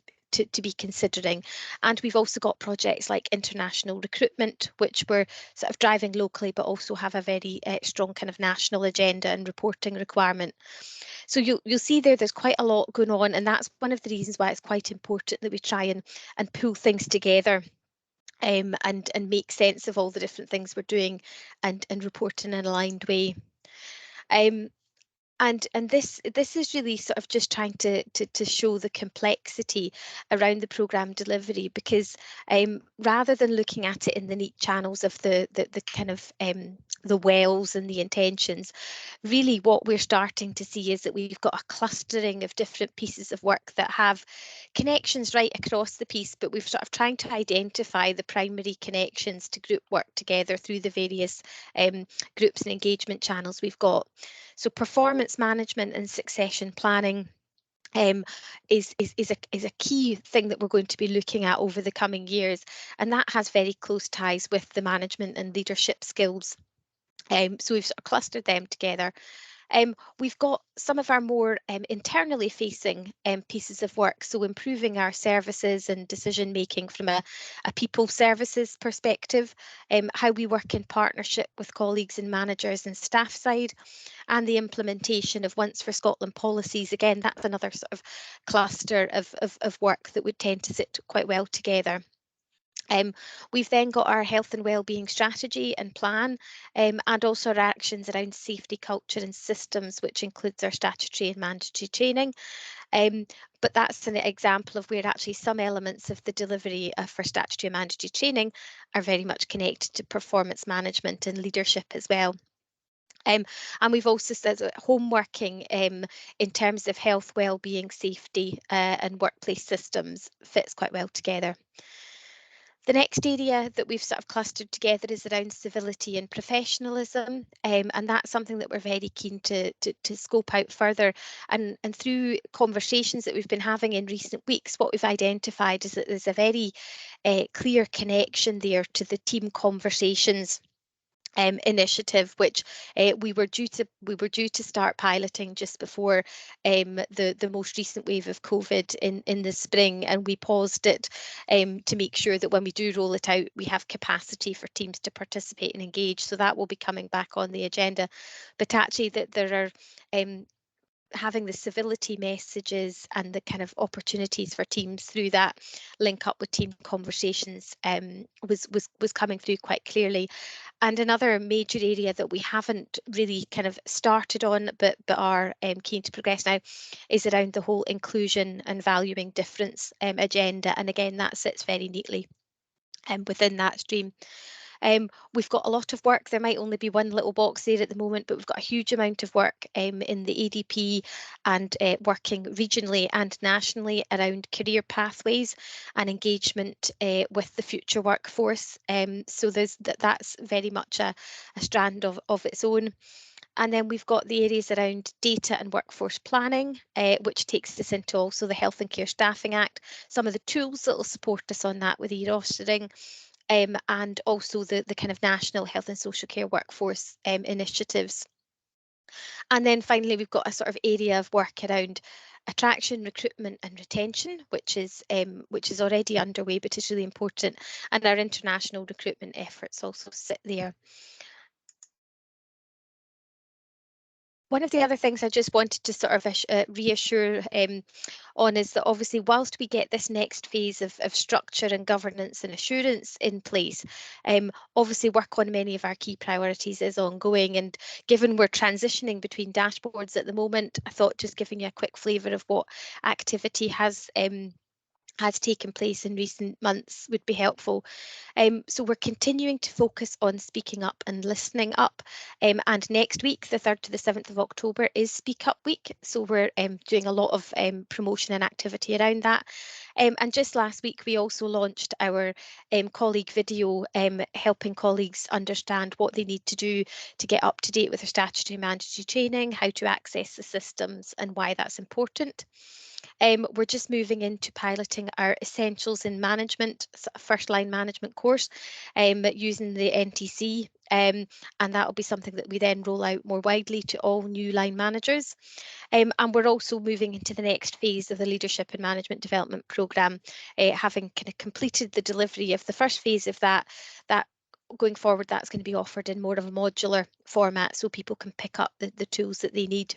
S8: be considering. And we've also got projects like international recruitment, which we're sort of driving locally, but also have a very strong kind of national agenda and reporting requirement. So you'll see there's quite a lot going on, and that's one of the reasons why it's quite important that we try and pull things together and make sense of all the different things we're doing and report in an aligned way. And this is really sort of just trying to show the complexity around the programme delivery, because rather than looking at it in the neat channels of the kind of the wells and the intentions, really what we're starting to see is that we've got a clustering of different pieces of work that have connections right across the piece, but we've sort of trying to identify the primary connections to group work together through the various groups and engagement channels we've got. So performance management and succession planning is a key thing that we're going to be looking at over the coming years, and that has very close ties with the management and leadership skills. So we've sort of clustered them together. We've got some of our more internally facing pieces of work, so improving our services and decision making from a people services perspective, how we work in partnership with colleagues and managers and staff side, and the implementation of Once for Scotland policies. Again, that's another sort of cluster of work that would tend to sit quite well together. We've then got our health and wellbeing strategy and plan, and also our actions around safety culture and systems, which includes our statutory and mandatory training. But that's an example of where actually some elements of the delivery for statutory and mandatory training are very much connected to performance management and leadership as well. And we've also said that home working in terms of health, wellbeing, safety and workplace systems fits quite well together. The next area that we've sort of clustered together is around civility and professionalism, and that's something that we're very keen to scope out further. And through conversations that we've been having in recent weeks, what we've identified is that there's a very clear connection there to the team conversations initiative, which we were due to start piloting just before the most recent wave of COVID in the spring, and we paused it to make sure that when we do roll it out, we have capacity for teams to participate and engage. So that will be coming back on the agenda, but actually that there are having the civility messages and the kind of opportunities for teams through that link up with team conversations was coming through quite clearly. And another major area that we haven't really kind of started on but are keen to progress now is around the whole inclusion and valuing difference agenda, and again that sits very neatly within that stream. We've got a lot of work. There might only be one little box there at the moment, but we've got a huge amount of work in the ADP and working regionally and nationally around career pathways and engagement with the future workforce. So that's very much a strand of its own. And then we've got the areas around data and workforce planning, which takes us into also the Health and Care Staffing Act, some of the tools that will support us on that with e-rostering, and also the kind of national health and social care workforce initiatives. And then finally, we've got a sort of area of work around attraction, recruitment and retention, which is already underway, but is really important. And our international recruitment efforts also sit there. One of the other things I just wanted to sort of reassure on is that obviously whilst we get this next phase of structure and governance and assurance in place, obviously work on many of our key priorities is ongoing, and given we're transitioning between dashboards at the moment, I thought just giving you a quick flavour of what activity has taken place in recent months would be helpful. So we're continuing to focus on speaking up and listening up, and next week, the 3rd to the 7th of October, is Speak Up Week, so we're doing a lot of promotion and activity around that. And just last week we also launched our colleague video, helping colleagues understand what they need to do to get up to date with their statutory mandatory training, how to access the systems and why that's important. We're just moving into piloting our Essentials in Management, first line management course, using the NTC, and that will be something that we then roll out more widely to all new line managers. And we're also moving into the next phase of the Leadership and Management Development Programme, having kind of completed the delivery of the first phase of that going forward, that's going to be offered in more of a modular format so people can pick up the tools that they need.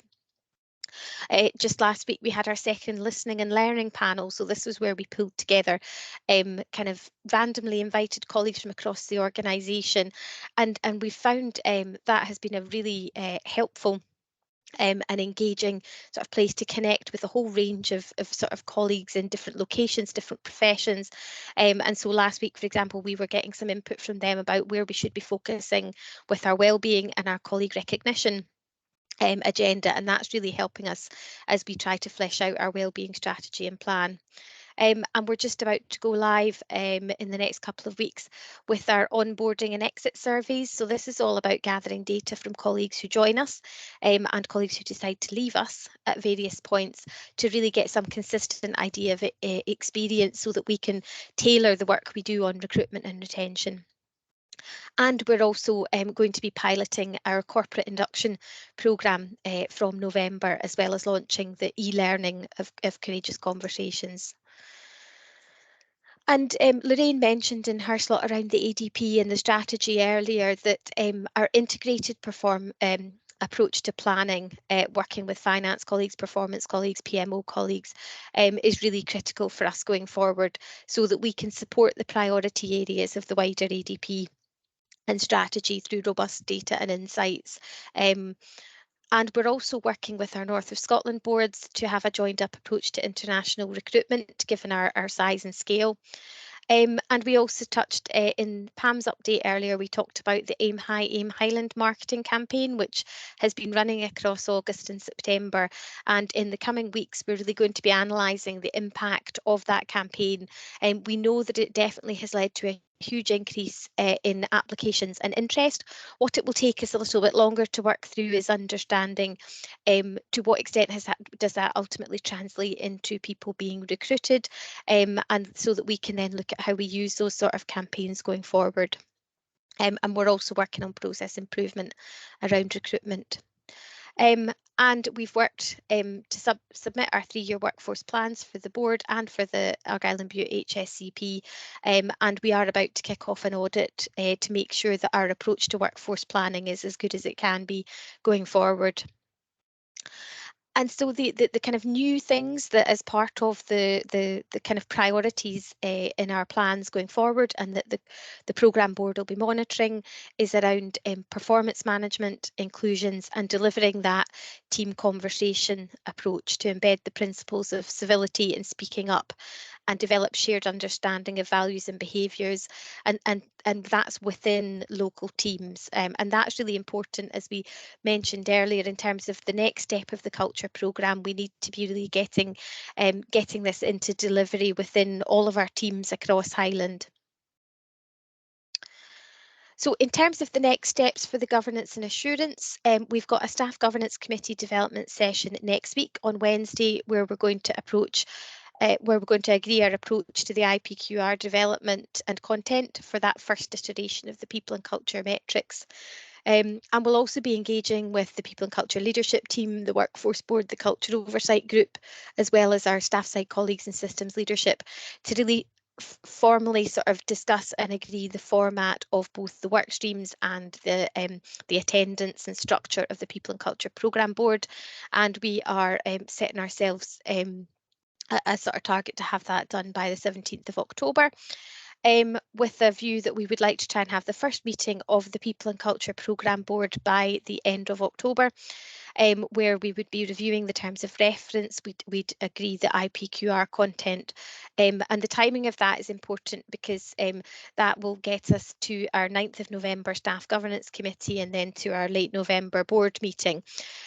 S8: Just last week we had our second listening and learning panel, so this was where we pulled together kind of randomly invited colleagues from across the organisation, and we found that has been a really helpful and engaging sort of place to connect with a whole range of sort of colleagues in different locations, different professions. And so last week, for example, we were getting some input from them about where we should be focusing with our wellbeing and our colleague recognition agenda, and that's really helping us as we try to flesh out our wellbeing strategy and plan. And we're just about to go live in the next couple of weeks with our onboarding and exit surveys. So this is all about gathering data from colleagues who join us and colleagues who decide to leave us at various points to really get some consistent idea of experience so that we can tailor the work we do on recruitment and retention. And we're also going to be piloting our corporate induction programme from November, as well as launching the e-learning of Courageous Conversations. And Lorraine mentioned in her slot around the ADP and the strategy earlier that our integrated approach to planning, working with finance colleagues, performance colleagues, PMO colleagues, is really critical for us going forward so that we can support the priority areas of the wider ADP and strategy through robust data and insights. And we're also working with our North of Scotland boards to have a joined up approach to international recruitment, given our size and scale. And we also touched in Pam's update earlier, we talked about the Aim High, Aim Highland marketing campaign, which has been running across August and September. And in the coming weeks, we're really going to be analysing the impact of that campaign. And we know that it definitely has led to a huge increase in applications and interest. What it will take us a little bit longer to work through is understanding to what extent does that ultimately translate into people being recruited, and so that we can then look at how we use those sort of campaigns going forward. And we're also working on process improvement around recruitment. And we've worked to submit our 3-year workforce plans for the board and for the Argyll and Bute HSCP, and we are about to kick off an audit to make sure that our approach to workforce planning is as good as it can be going forward. And so the kind of new things that as part of the kind of priorities in our plans going forward, and that the programme board will be monitoring, is around performance management, inclusions, and delivering that team conversation approach to embed the principles of civility and speaking up, and develop shared understanding of values and behaviours, and that's within local teams. And that's really important, as we mentioned earlier, in terms of the next step of the culture programme. We need to be really getting this into delivery within all of our teams across Highland. So in terms of the next steps for the governance and assurance, we've got a staff governance committee development session next week on Wednesday, where we're going to agree our approach to the IPQR development and content for that first iteration of the people and culture metrics. And we'll also be engaging with the people and culture leadership team, the workforce board, the culture oversight group, as well as our staff side colleagues and systems leadership, to really formally sort of discuss and agree the format of both the work streams and the attendance and structure of the People and Culture Programme Board, and we are setting ourselves a sort of target to have that done by the 17th of October. With a view that we would like to try and have the first meeting of the People and Culture Programme Board by the end of October, where we would be reviewing the terms of reference. We'd agree the IPQR content, and the timing of that is important because that will get us to our 9th of November Staff Governance Committee and then to our late November board meeting.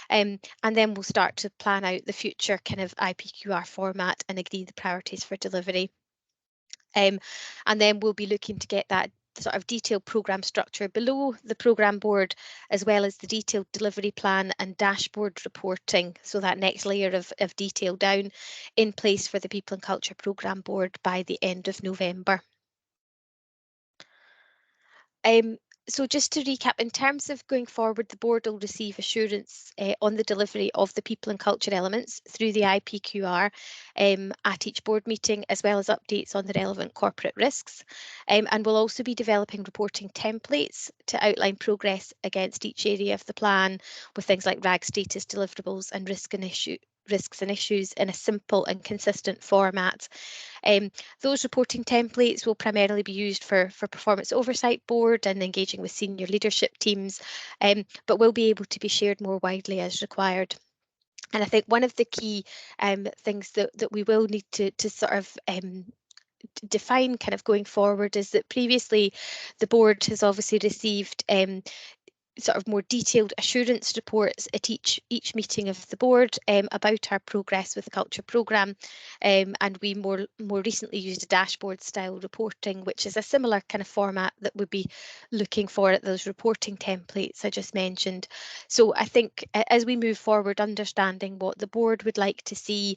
S8: And then we'll start to plan out the future kind of IPQR format and agree the priorities for delivery. And then we'll be looking to get that sort of detailed programme structure below the programme board, as well as the detailed delivery plan and dashboard reporting, so that next layer of detail down, in place for the People and Culture Programme Board by the end of November. So just to recap, in terms of going forward, the board will receive assurance on the delivery of the people and culture elements through the IPQR at each board meeting, as well as updates on the relevant corporate risks. And we'll also be developing reporting templates to outline progress against each area of the plan, with things like RAG status, deliverables and risks and issues in a simple and consistent format. Those reporting templates will primarily be used for performance oversight board and engaging with senior leadership teams, but will be able to be shared more widely as required. And I think one of the key things that we will need to sort of define kind of going forward is that previously the board has obviously received sort of more detailed assurance reports at each meeting of the board about our progress with the culture programme, and we more recently used a dashboard style reporting, which is a similar kind of format that we'd be looking for at those reporting templates I just mentioned. So I think as we move forward, understanding what the board would like to see,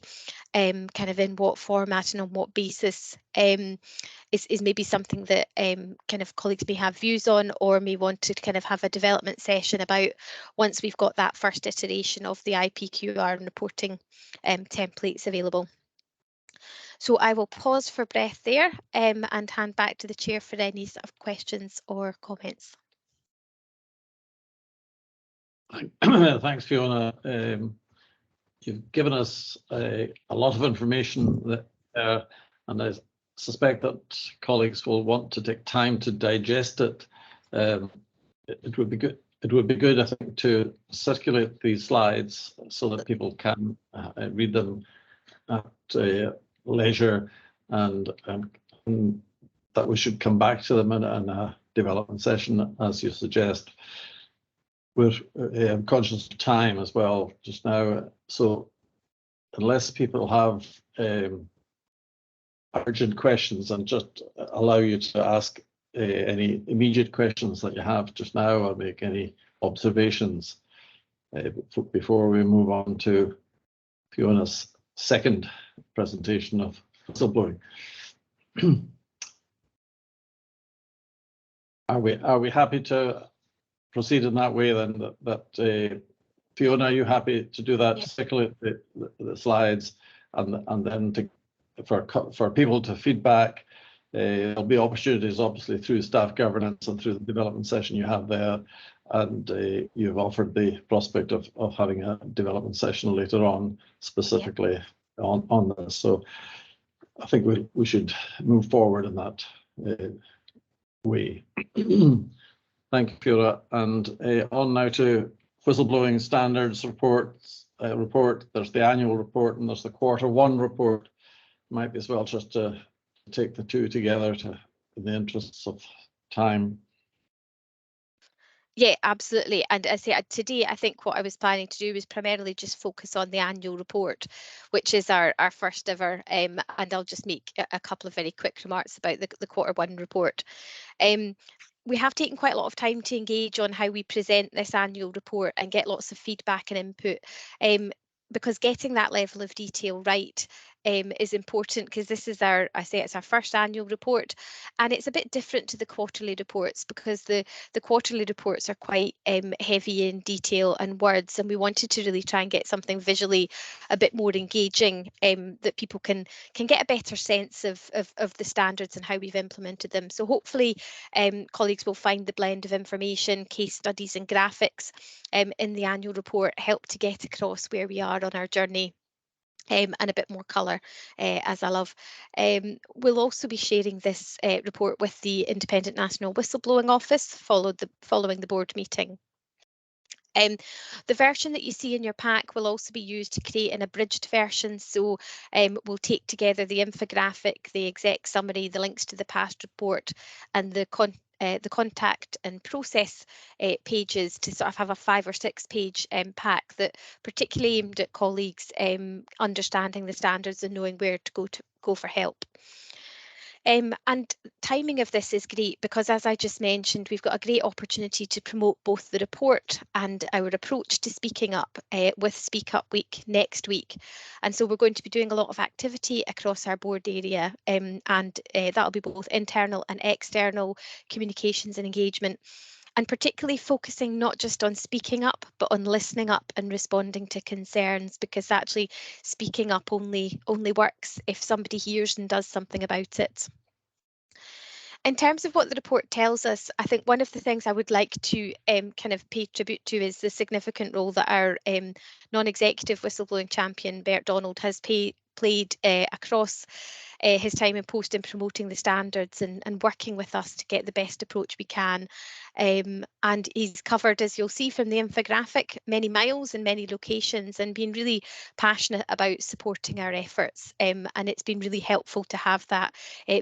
S8: kind of in what format and on what basis, is maybe something that kind of colleagues may have views on, or may want to kind of have a development session about once we've got that first iteration of the IPQR and reporting templates available. So I will pause for breath there and hand back to the chair for any sort of questions or comments.
S1: Thanks, Fiona. You've given us a lot of information that, and I suspect that colleagues will want to take time to digest it. It would be good. It would be good, I think, to circulate these slides so that people can read them at leisure, and that we should come back to them in a development session, as you suggest. We're conscious of time as well just now, so unless people have urgent questions, and just allow you to ask any immediate questions that you have just now, or make any observations before we move on to Fiona's second presentation of whistleblowing. Are we happy to proceed in that way then? That Fiona, are you happy to do that?
S2: Yes.
S1: To circulate the slides, and then for people to feedback. There'll be opportunities, obviously, through staff governance and through the development session you have there, and you've offered the prospect of having a development session later on, specifically on this. So I think we should move forward in that way. Thank you, Fiona. And on now to whistleblowing standards report. There's the annual report and there's the Q1 report. Might be as well just to take the two together in the interests of time.
S8: Yeah, absolutely. And I say today, I think what I was planning to do was primarily just focus on the annual report, which is our first ever. And I'll just make a couple of very quick remarks about the Q1 report. We have taken quite a lot of time to engage on how we present this annual report and get lots of feedback and input. Because getting that level of detail right is important because this is it's our first annual report, and it's a bit different to the quarterly reports because the quarterly reports are quite heavy in detail and words, and we wanted to really try and get something visually a bit more engaging, that people can get a better sense of the standards and how we've implemented them. So hopefully colleagues will find the blend of information, case studies and graphics in the annual report help to get across where we are on our journey. And a bit more colour, as I love. We'll also be sharing this report with the Independent National Whistleblowing Office following the board meeting. The version that you see in your pack will also be used to create an abridged version. So we'll take together the infographic, the exec summary, the links to the past report, and the contact and process pages to sort of have a 5 or 6 page pack that particularly aimed at colleagues understanding the standards and knowing where to go for help. And timing of this is great because, as I just mentioned, we've got a great opportunity to promote both the report and our approach to speaking up with Speak Up Week next week. And so we're going to be doing a lot of activity across our board area, and that'll be both internal and external communications and engagement, and particularly focusing not just on speaking up, but on listening up and responding to concerns, because actually speaking up only works if somebody hears and does something about it. In terms of what the report tells us, I think one of the things I would like to kind of pay tribute to is the significant role that our non-executive whistleblowing champion, Bert Donald, has played across his time in post in promoting the standards and working with us to get the best approach we can. And he's covered, as you'll see from the infographic, many miles and many locations, and been really passionate about supporting our efforts. And it's been really helpful to have that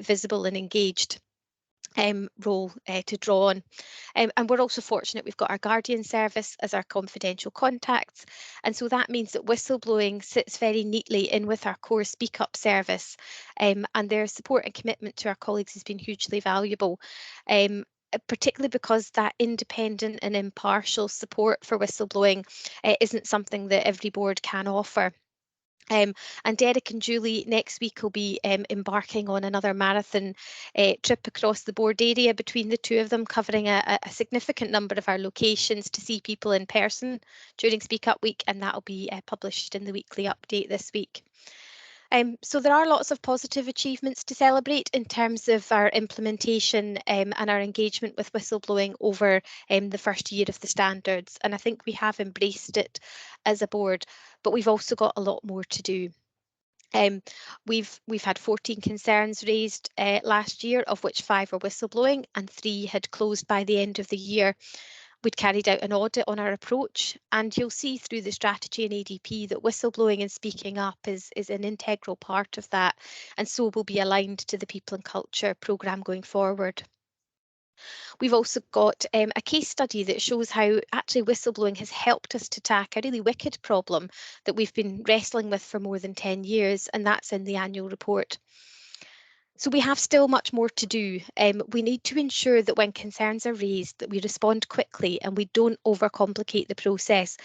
S8: visible and engaged role to draw on. And we're also fortunate we've got our Guardian service as our confidential contacts, and so that means that whistleblowing sits very neatly in with our core Speak Up service, and their support and commitment to our colleagues has been hugely valuable, particularly because that independent and impartial support for whistleblowing isn't something that every board can offer. And Derek and Julie next week will be embarking on another marathon trip across the board area between the two of them, covering a significant number of our locations to see people in person during Speak Up Week, and that will be published in the weekly update this week. So there are lots of positive achievements to celebrate in terms of our implementation and our engagement with whistleblowing over the first year of the standards, and I think we have embraced it as a board, but we've also got a lot more to do. We've had 14 concerns raised last year, of which 5 were whistleblowing and 3 had closed by the end of the year. We'd carried out an audit on our approach, and you'll see through the strategy and ADP that whistleblowing and speaking up is an integral part of that, and so will be aligned to the People and Culture programme going forward. We've also got a case study that shows how actually whistleblowing has helped us to tackle a really wicked problem that we've been wrestling with for more than 10 years, and that's in the annual report. So we have still much more to do. We need to ensure that when concerns are raised that we respond quickly and we don't overcomplicate the process,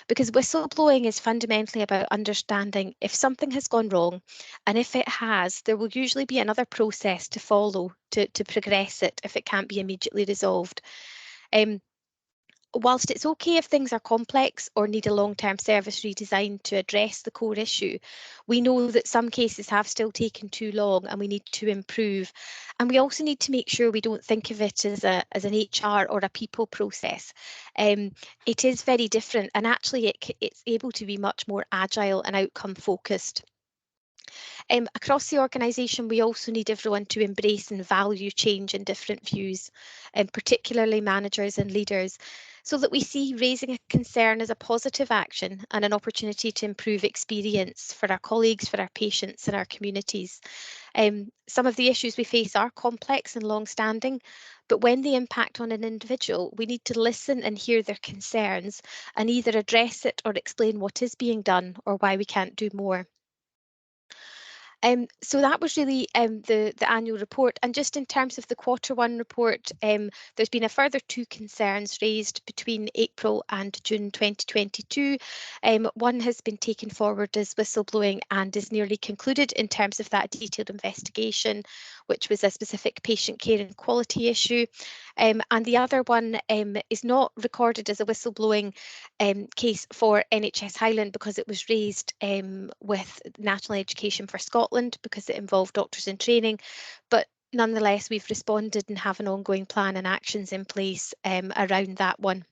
S8: because whistleblowing is fundamentally about understanding if something has gone wrong, and if it has, there will usually be another process to follow to progress it if it can't be immediately resolved. Whilst it's okay if things are complex or need a long-term service redesign to address the core issue, we know that some cases have still taken too long and we need to improve. And we also need to make sure we don't think of it as an HR or a people process. It is very different, and actually it's able to be much more agile and outcome focused. Across the organisation, we also need everyone to embrace and value change and different views, particularly managers and leaders, so that we see raising a concern as a positive action and an opportunity to improve experience for our colleagues, for our patients and our communities. Some of the issues we face are complex and long-standing, but when they impact on an individual, we need to listen and hear their concerns and either address it or explain what is being done or why we can't do more. So that was really the annual report, and just in terms of the Q1 report, there's been a further 2 concerns raised between April and June 2022. One has been taken forward as whistleblowing and is nearly concluded in terms of that detailed investigation, which was a specific patient care and quality issue. And the other one is not recorded as a whistleblowing case for NHS Highland because it was raised with National Education for Scotland because it involved doctors in training, but nonetheless we've responded and have an ongoing plan and actions in place around that one.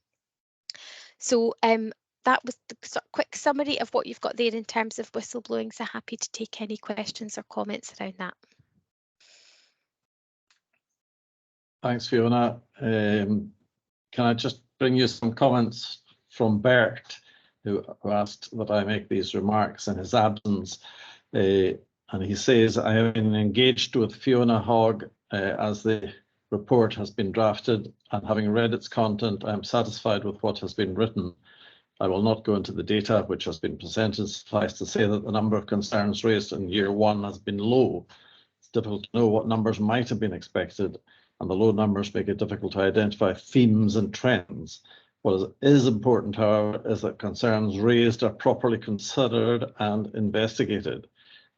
S8: So that was the quick summary of what you've got there in terms of whistleblowing, so happy to take any questions or comments around that.
S1: Thanks, Fiona. Can I just bring you some comments from Bert, who asked that I make these remarks in his absence. And he says, I have been engaged with Fiona Hogg as the report has been drafted, and having read its content, I am satisfied with what has been written. I will not go into the data which has been presented. Suffice to say that the number of concerns raised in year 1 has been low. It's difficult to know what numbers might have been expected, and the low numbers make it difficult to identify themes and trends. What is important, however, is that concerns raised are properly considered and investigated,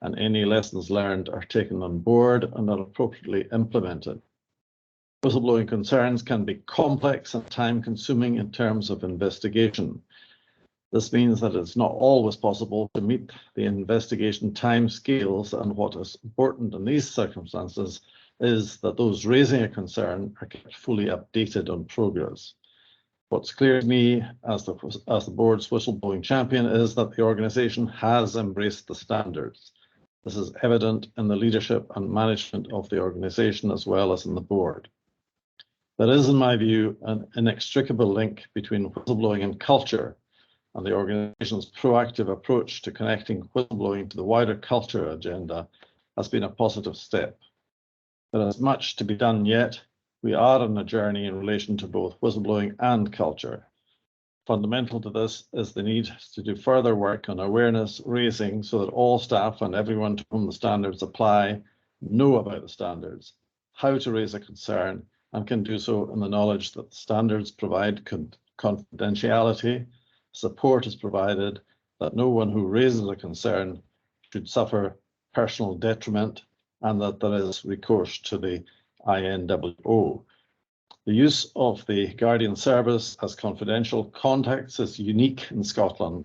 S1: and any lessons learned are taken on board and are appropriately implemented. Whistleblowing concerns can be complex and time-consuming in terms of investigation. This means that it's not always possible to meet the investigation timescales, and what is important in these circumstances is that those raising a concern are kept fully updated on progress. What's clear to me as the board's whistleblowing champion is that the organisation has embraced the standards. This is evident in the leadership and management of the organisation as well as in the board. There is, in my view, an inextricable link between whistleblowing and culture, and the organisation's proactive approach to connecting whistleblowing to the wider culture agenda has been a positive step. There is much to be done yet. We are on a journey in relation to both whistleblowing and culture. Fundamental to this is the need to do further work on awareness raising so that all staff and everyone to whom the standards apply know about the standards, how to raise a concern, and can do so in the knowledge that the standards provide confidentiality, support is provided, that no one who raises a concern should suffer personal detriment, and that there is recourse to the INWO. The use of the Guardian Service as confidential contacts is unique in Scotland,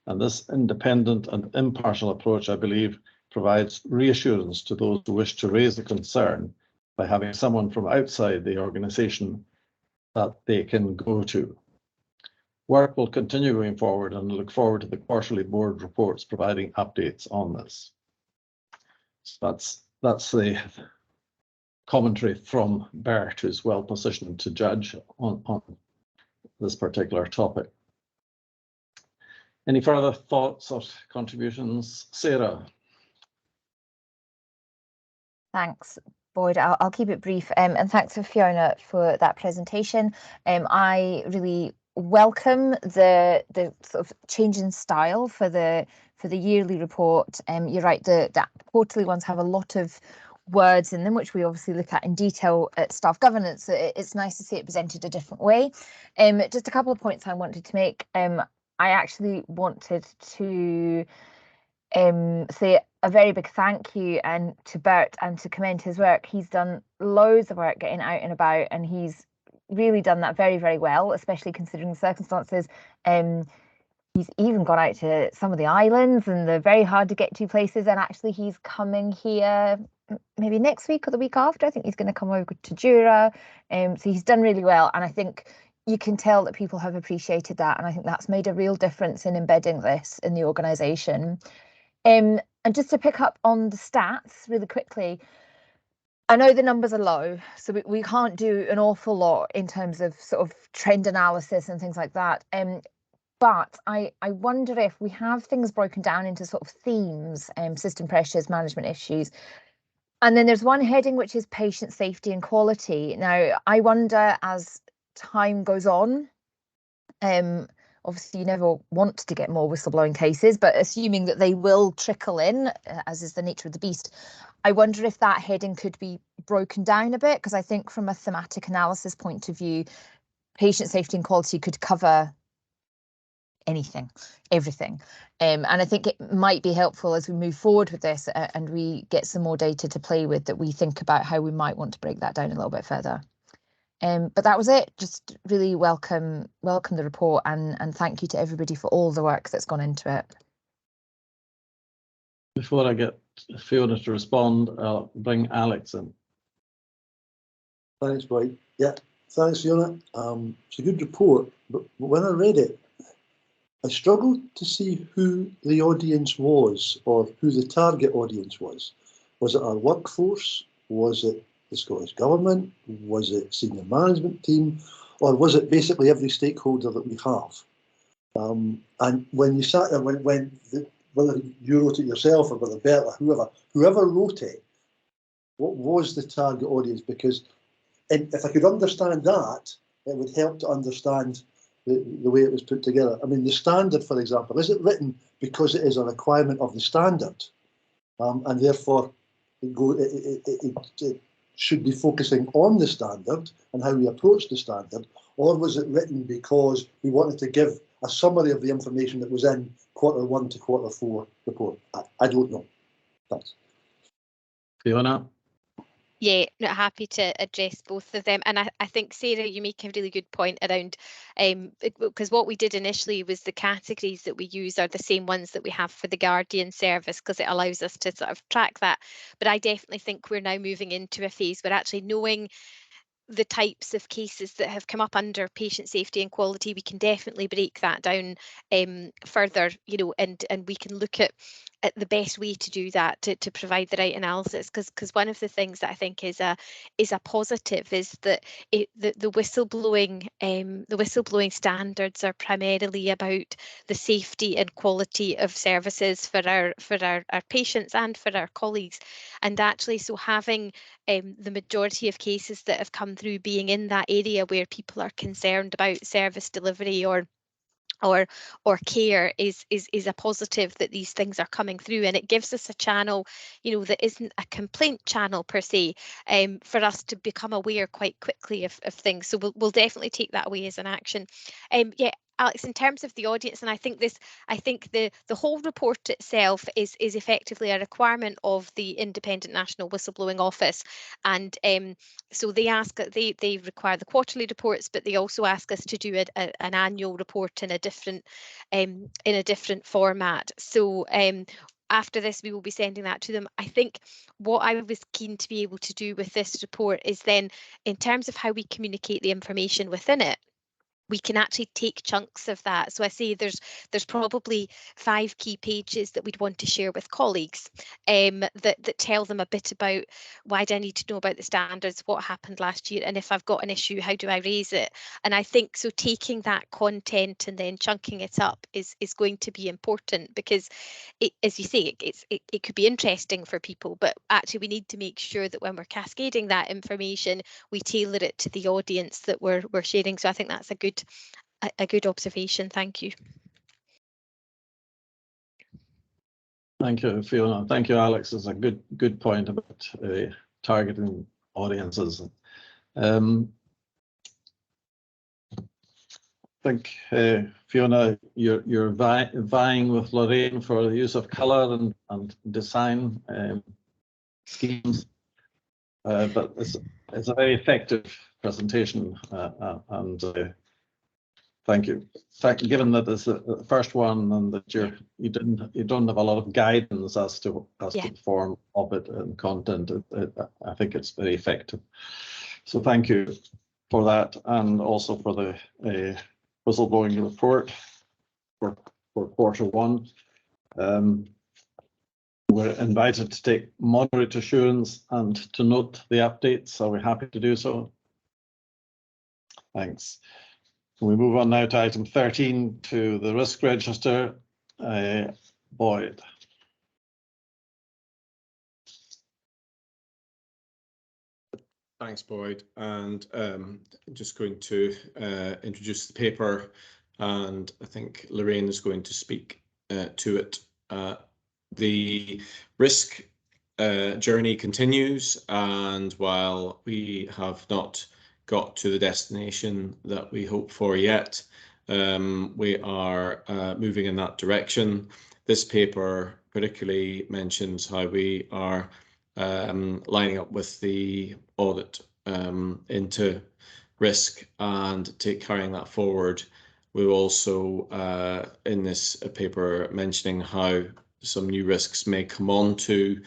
S1: and this independent and impartial approach, I believe, provides reassurance to those who wish to raise a concern by having someone from outside the organisation that they can go to. Work will continue going forward, and I look forward to the quarterly board reports providing updates on this. So that's the commentary from Bert, who's well positioned to judge on this particular topic. Any further thoughts or contributions? Sarah?
S9: Thanks, Boyd. I'll keep it brief, and thanks to Fiona for that presentation. I really welcome the sort of change in style for the yearly report. You're right, the quarterly ones have a lot of words in them, which we obviously look at in detail at staff governance. It's nice to see it presented a different way. Just a couple of points I wanted to make. I actually wanted to say a very big thank you and to Bert and to commend his work. He's done loads of work getting out and about, and he's really done that very, very well, especially considering the circumstances. He's even gone out to some of the islands and the very hard to get to places, and actually he's coming here maybe next week or the week after. I think he's going to come over to Jura. So he's done really well, and I think you can tell that people have appreciated that, and I think that's made a real difference in embedding this in the organisation. And just to pick up on the stats really quickly, I know the numbers are low, so we can't do an awful lot in terms of sort of trend analysis and things like that. But I wonder if we have things broken down into sort of themes, system pressures, management issues. And then there's one heading which is patient safety and quality. Now, I wonder as time goes on, Obviously, you never want to get more whistleblowing cases, but assuming that they will trickle in, as is the nature of the beast, I wonder if that heading could be broken down a bit, because I think from a thematic analysis point of view, patient safety and quality could cover anything, everything. And I think it might be helpful as we move forward with this and we get some more data to play with, that we think about how we might want to break that down a little bit further. But that was it. Just really welcome the report, and thank you to everybody for all the work that's gone into it.
S1: Before I get Fiona to respond, I'll bring Alex in.
S6: Thanks, Boyd. Yeah, thanks, Fiona. It's a good report, but when I read it, I struggled to see who the audience was, or who the target audience was. Was it our workforce? Was it the Scottish Government? Was it senior management team? Or was it basically every stakeholder that we have? And when you sat there, whether you wrote it yourself or whether Bert or whoever wrote it, what was the target audience? Because if I could understand that, it would help to understand the way it was put together. I mean, the standard, for example, is it written because it is a requirement of the standard, and therefore it should be focusing on the standard and how we approach the standard, or was it written because we wanted to give a summary of the information that was in Q1 to Q4 report? I don't know. Thanks.
S1: Fiona?
S8: Yeah, not happy to address both of them. And I think, Sarah, you make a really good point around, because what we did initially was the categories that we use are the same ones that we have for the Guardian service, because it allows us to sort of track that. But I definitely think we're now moving into a phase where actually knowing the types of cases that have come up under patient safety and quality, we can definitely break that down further, and we can look at the best way to do that to provide the right analysis, because one of the things that I think is a positive is that the whistleblowing standards are primarily about the safety and quality of services for our patients and for our colleagues, and actually so having the majority of cases that have come through being in that area where people are concerned about service delivery or care is a positive, that these things are coming through, and it gives us a channel, that isn't a complaint channel per se, for us to become aware quite quickly of things. So we'll definitely take that away as an action. Yeah, Alex, in terms of the audience, and I think the whole report itself is effectively a requirement of the Independent National Whistleblowing Office, and so they require the quarterly reports, but they also ask us to do an annual report in a different format. So after this, we will be sending that to them. I think what I was keen to be able to do with this report is then, in terms of how we communicate the information within it, we can actually take chunks of that. So I say there's probably 5 key pages that we'd want to share with colleagues, that tell them a bit about why do I need to know about the standards, what happened last year, and if I've got an issue, how do I raise it? And I think so taking that content and then chunking it up is going to be important, because as you say, it could be interesting for people, but actually we need to make sure that when we're cascading that information, we tailor it to the audience that we're sharing. So I think that's a good observation. Thank you.
S1: Thank you, Fiona. Thank you, Alex. It's a good point about targeting audiences. I think, Fiona, you're vying with Lorraine for the use of colour and design schemes, but it's a very effective presentation, and thank you. Given that it's the first one and that you don't have a lot of guidance as to the form of it and content, I think it's very effective. So thank you for that, and also for the whistleblowing report for Q1. We're invited to take moderate assurance and to note the updates, so we're happy to do so. Thanks. We move on now to item 13, to the risk register. Boyd.
S10: Thanks, Boyd. And I'm just going to introduce the paper and I think Lorraine is going to speak to it. The risk journey continues, and while we have not got to the destination that we hope for yet, we are moving in that direction. This paper particularly mentions how we are lining up with the audit into risk and carrying that forward. We're also in this paper mentioning how some new risks may come on to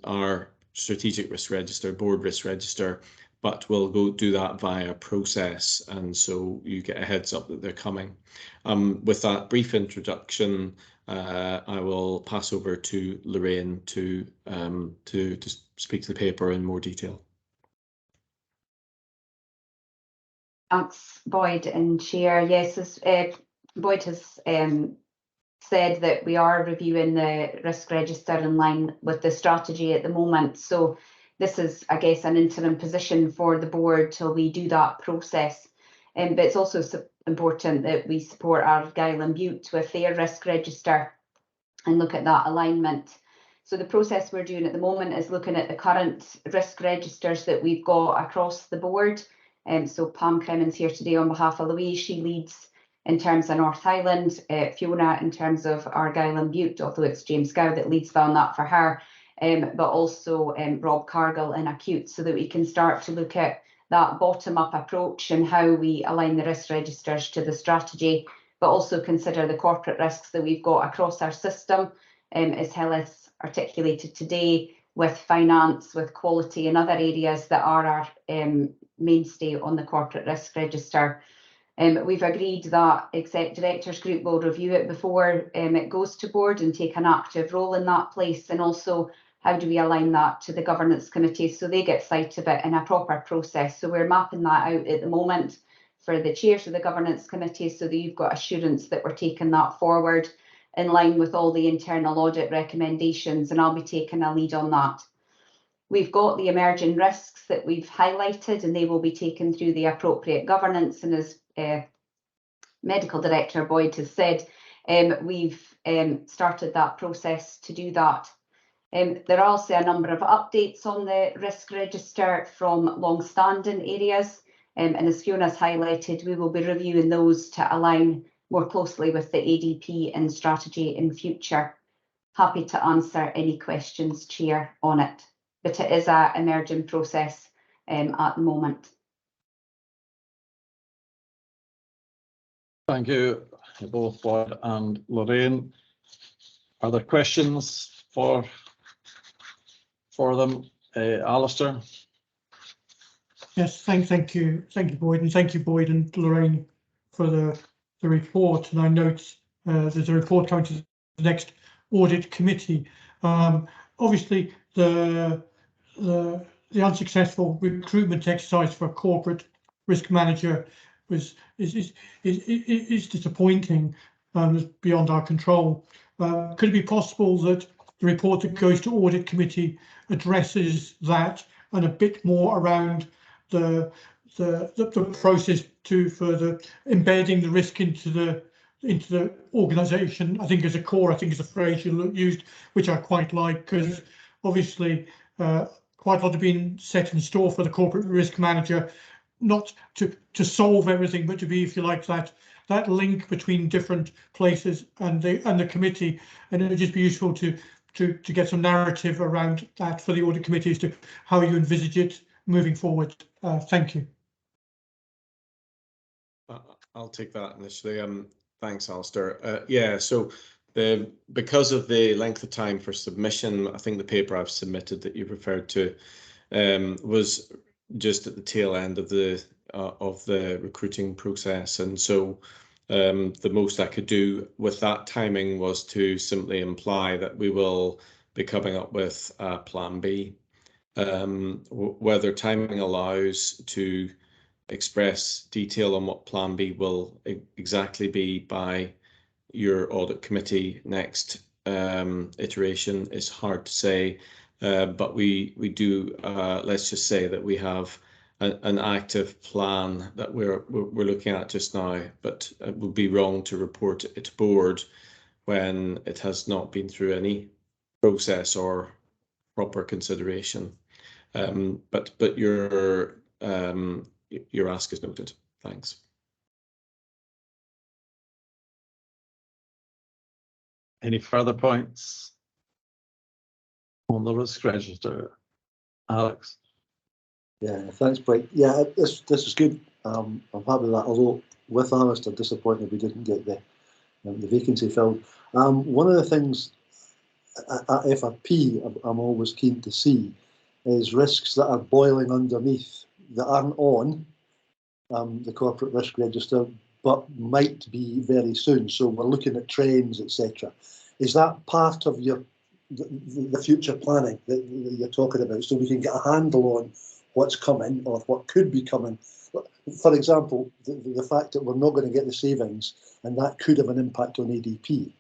S10: our strategic risk register, board risk register, but we'll go do that via process, and so you get a heads up that they're coming. With that brief introduction, I will pass over to Lorraine to speak to the paper in more detail.
S11: Thanks, Boyd and Chair. Yes, as Boyd has said, that we are reviewing the risk register in line with the strategy at the moment. So this is, I guess, an interim position for the board till we do that process. But it's also important that we support Argyll and Bute with their risk register and look at that alignment. So the process we're doing at the moment is looking at the current risk registers that we've got across the board. So Pam Crimmins here today on behalf of Louise. She leads in terms of North Highland, Fiona in terms of Argyll and Bute, although it's James Gow that leads on that for her, but also Rob Cargill in acute, so that we can start to look at that bottom-up approach and how we align the risk registers to the strategy, but also consider the corporate risks that we've got across our system, as Hillis articulated today, with finance, with quality and other areas that are our mainstay on the corporate risk register. We've agreed that Exec Directors Group will review it before it goes to board and take an active role in that place, and also how do we align that to the governance committee so they get sight of it in a proper process. So we're mapping that out at the moment for the chairs of the governance committee, so that you've got assurance that we're taking that forward in line with all the internal audit recommendations, and I'll be taking a lead on that. We've got the emerging risks that we've highlighted, and they will be taken through the appropriate governance. And as Medical Director Boyd has said, we've started that process to do that. There are also a number of updates on the risk register from long-standing areas, and as Fiona's highlighted, we will be reviewing those to align more closely with the ADP and strategy in future. Happy to answer any questions, Chair, on it, but it is an emerging process at the moment.
S1: Thank you, both Boyd and Lorraine. Are there questions for them? Alistair?
S3: Yes, thank you, Boyd, and thank you, Boyd and Lorraine, for the report. And I note there's a report coming to the next audit committee. Obviously, the unsuccessful recruitment exercise for a corporate risk manager is disappointing, beyond our control. Could it be possible that the report that goes to audit committee addresses that and a bit more around the process to further embedding the risk into the organisation? I think as a core, I think is a phrase you used, which I quite like, because obviously quite a lot have been set in store for the corporate risk manager, not to solve everything, but to be, if you like, that link between different places and the committee. And it would just be useful to get some narrative around that for the audit committee as to how you envisage it moving forward. Thank you.
S10: I'll take that initially. Thanks, Alistair. Yeah, so because of the length of time for submission, I think the paper I've submitted that you referred to was just at the tail end of the recruiting process, and so the most I could do with that timing was to simply imply that we will be coming up with a plan B. Whether timing allows to express detail on what plan B will exactly be by your audit committee next iteration is hard to say, but we do, let's just say that we have an active plan that we're looking at just now, but it would be wrong to report it to board when it has not been through any process or proper consideration. But your ask is noted. Thanks.
S1: Any further points on the risk register, Alex?
S6: Yeah, thanks, Blake. Yeah, this is good. I'm happy with that. Although with Alistair, disappointed we didn't get the vacancy filled. One of the things at FRP I'm always keen to see is risks that are boiling underneath that aren't on the corporate risk register, but might be very soon. So we're looking at trends, etc. Is that part of the future planning that you're talking about, so we can get a handle on what's coming or what could be coming? For example, the fact that we're not going to get the savings and that could have an impact on ADP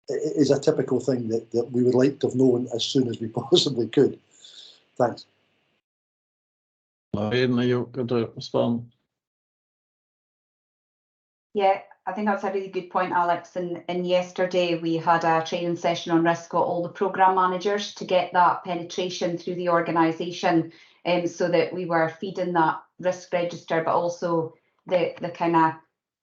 S6: is a typical thing that we would like to have known as soon as we possibly could. Thanks.
S1: Lorraine, are you going to respond?
S11: Yeah, I think that's a really good point, Alex. And yesterday we had a training session on risk with all the programme managers to get that penetration through the organisation, so that we were feeding that risk register, but also the kind of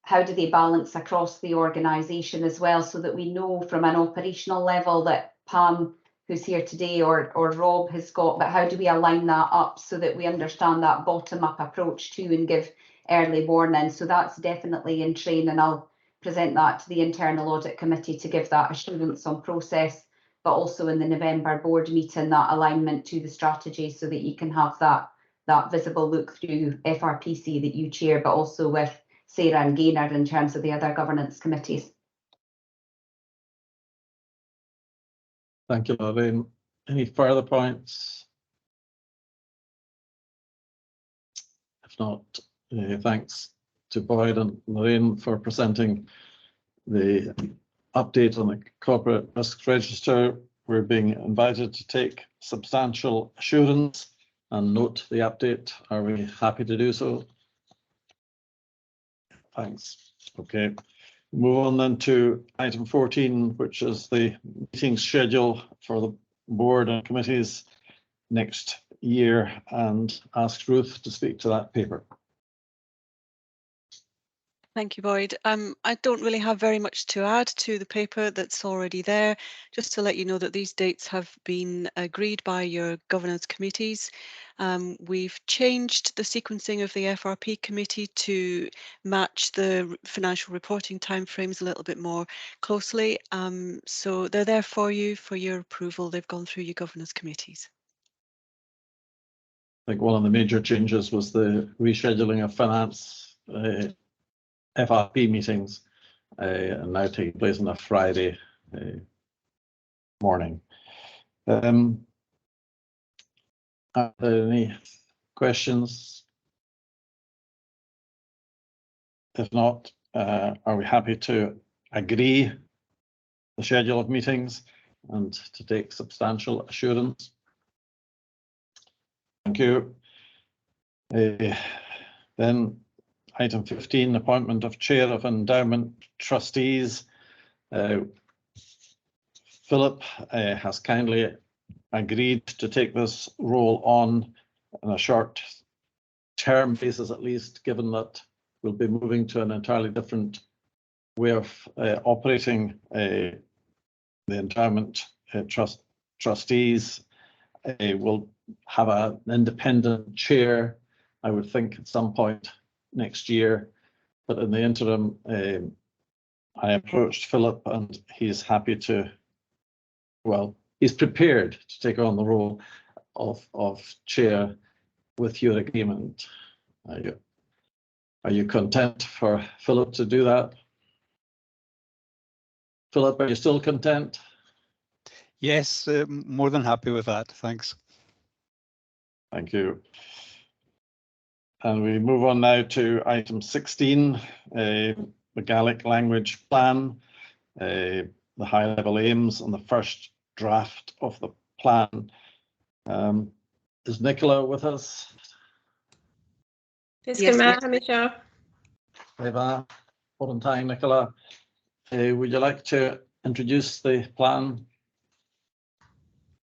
S11: how do they balance across the organisation as well, so that we know from an operational level that Pam, who's here today, or Rob has got, but how do we align that up so that we understand that bottom-up approach too and give early warning? So that's definitely in train, and I'll present that to the Internal Audit Committee to give that assurance on process, but also in the November board meeting, that alignment to the strategy so that you can have that visible look through FRPC that you chair, but also with Sarah and Gaynor in terms of the other governance committees.
S1: Thank you, Lorraine. Any further points? If not, thanks to Boyd and Lorraine for presenting the update on the corporate risk register. We're being invited to take substantial assurance and note the update. Are we happy to do so? Thanks. Okay. Move on then to item 14, which is the meeting schedule for the board and committees next year, and ask Ruth to speak to that paper.
S12: Thank you, Boyd. I don't really have very much to add to the paper that's already there. Just to let you know that these dates have been agreed by your governance committees. We've changed the sequencing of the FRP committee to match the financial reporting timeframes a little bit more closely. So they're there for you for your approval. They've gone through your governance committees.
S1: I think one of the major changes was the rescheduling of finance FRP meetings, and now taking place on a Friday morning. Are there any questions? If not, are we happy to agree the schedule of meetings and to take substantial assurance? Thank you. Then item 15, appointment of chair of Endowment Trustees. Philip has kindly agreed to take this role on a short term basis, at least, given that we'll be moving to an entirely different way of operating the Endowment Trustees. Will have an independent chair, I would think, at some point next year. But in the interim, I approached Philip and he's happy to, well, he's prepared to take on the role of chair with your agreement. Are you content for Philip to do that? Philip, are you still content?
S13: Yes, more than happy with that. Thanks.
S1: Thank you. And we move on now to item 16, the Gaelic language plan, the high-level aims and the first draft of the plan. Is Nicola with us?
S14: Yes, Michelle.
S1: On time, Nicola. Would you like to introduce the plan?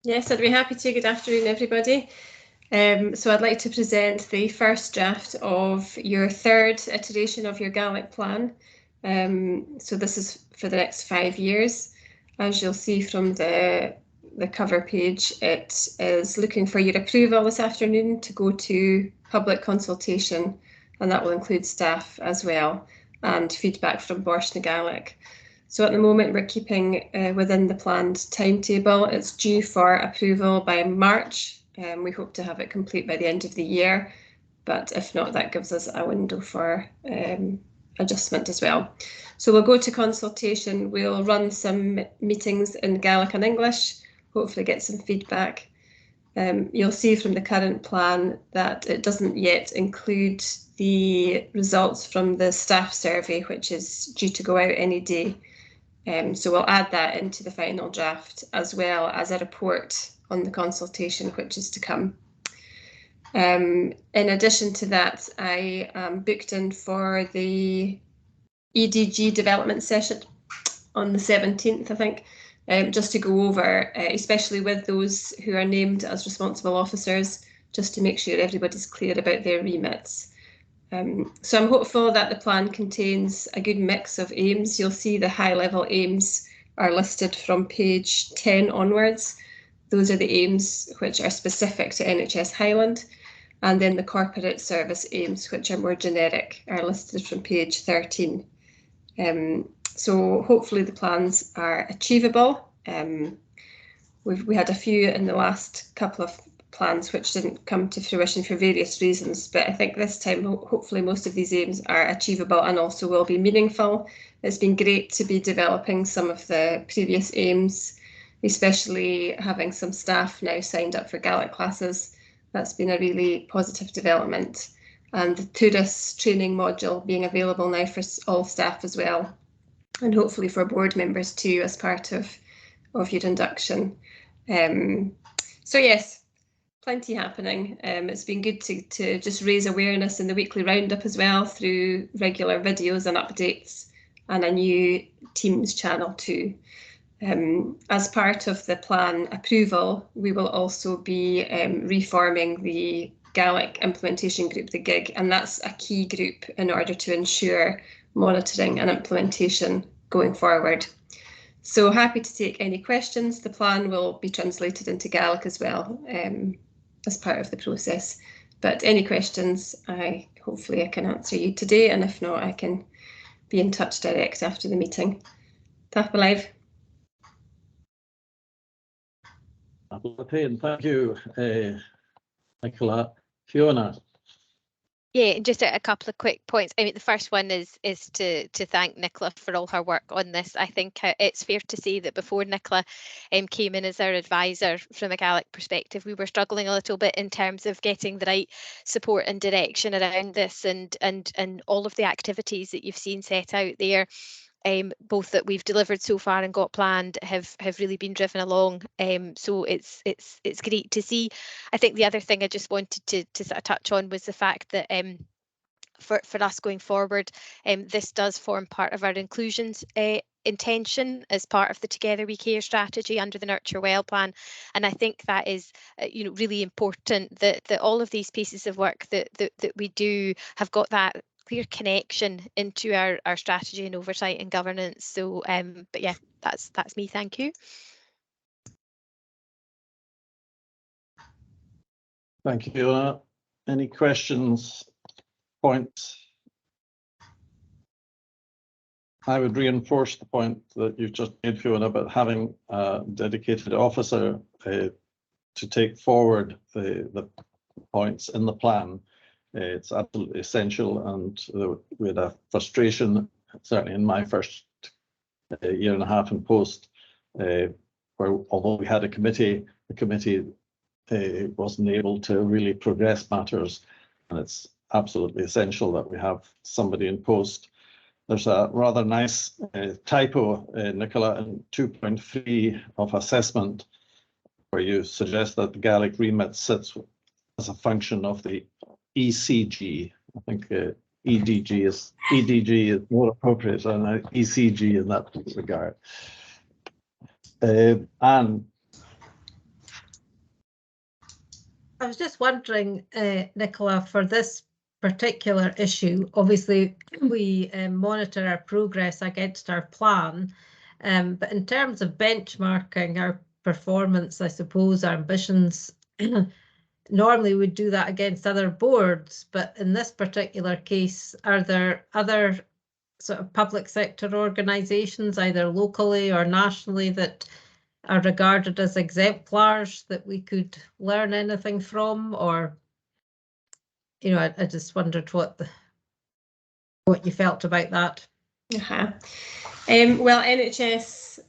S14: Yes, I'd be happy to. Good afternoon, everybody. So I'd like to present the first draft of your third iteration of your Gaelic plan. So this is for the next 5 years. As you'll see from the cover page, it is looking for your approval this afternoon to go to public consultation, and that will include staff as well, and feedback from Bors na Gaelic. So at the moment we're keeping within the planned timetable. It's due for approval by March. We hope to have it complete by the end of the year, but if not, that gives us a window for adjustment as well. So we'll go to consultation. We'll run some meetings in Gaelic and English, hopefully get some feedback. You'll see from the current plan that it doesn't yet include the results from the staff survey, which is due to go out any day. So we'll add that into the final draft, as well as a report on the consultation, which is to come. In addition to that, I am booked in for the EDG development session on the 17th, I think, just to go over, especially with those who are named as responsible officers, just to make sure everybody's clear about their remits. So I'm hopeful that the plan contains a good mix of aims. You'll see the high-level aims are listed from page 10 onwards. Those are the aims which are specific to NHS Highland, and then the corporate service aims, which are more generic, are listed from page 13. So hopefully the plans are achievable. We had a few in the last couple of plans which didn't come to fruition for various reasons, but I think this time hopefully most of these aims are achievable and also will be meaningful. It's been great to be developing some of the previous aims, especially having some staff now signed up for Gaelic classes. That's been a really positive development, and the tourist training module being available now for all staff as well, and hopefully for board members too as part of your induction. So yes, plenty happening. It's been good to just raise awareness in the weekly roundup as well through regular videos and updates, and a new Teams channel too. As part of the plan approval, we will also be reforming the Gaelic implementation group, the GIG, and that's a key group in order to ensure monitoring and implementation going forward. So happy to take any questions. The plan will be translated into Gaelic as well as part of the process. But any questions, hopefully I can answer you today, and if not, I can be in touch direct after the meeting. Tap alive.
S1: Thank you, Nicola. Fiona.
S8: Yeah, just a couple of quick points. I mean, the first one is to thank Nicola for all her work on this. I think it's fair to say that before Nicola came in as our advisor from a Gaelic perspective, we were struggling a little bit in terms of getting the right support and direction around this, and all of the activities that you've seen set out there. Both that we've delivered so far and got planned have really been driven along. So it's great to see. I think the other thing I just wanted to sort of touch on was the fact that for us going forward, this does form part of our inclusions intention as part of the Together We Care strategy under the Nurture Well plan, and I think that is really important that all of these pieces of work that we do have got that clear connection into our strategy and oversight and governance. So but yeah, that's me. Thank you.
S1: Thank you, Fiona. Any questions, points? I would reinforce the point that you've just made, Fiona, about having a dedicated officer to take forward the points in the plan. It's absolutely essential, and we had a frustration, certainly in my first year and a half in post, where although we had a committee, the committee wasn't able to really progress matters, and it's absolutely essential that we have somebody in post. There's a rather nice typo, Nicola, in 2.3 of assessment, where you suggest that the Gaelic remit sits as a function of the ECG. I think EDG is more appropriate than ECG in that regard. And
S5: I was just wondering, Nicola, for this particular issue, obviously we monitor our progress against our plan, but in terms of benchmarking our performance, I suppose our ambitions, normally we'd do that against other boards, but in this particular case, are there other sort of public sector organisations, either locally or nationally, that are regarded as exemplars that we could learn anything from? Or, you know, I just wondered what you felt about that.
S14: Well, NHS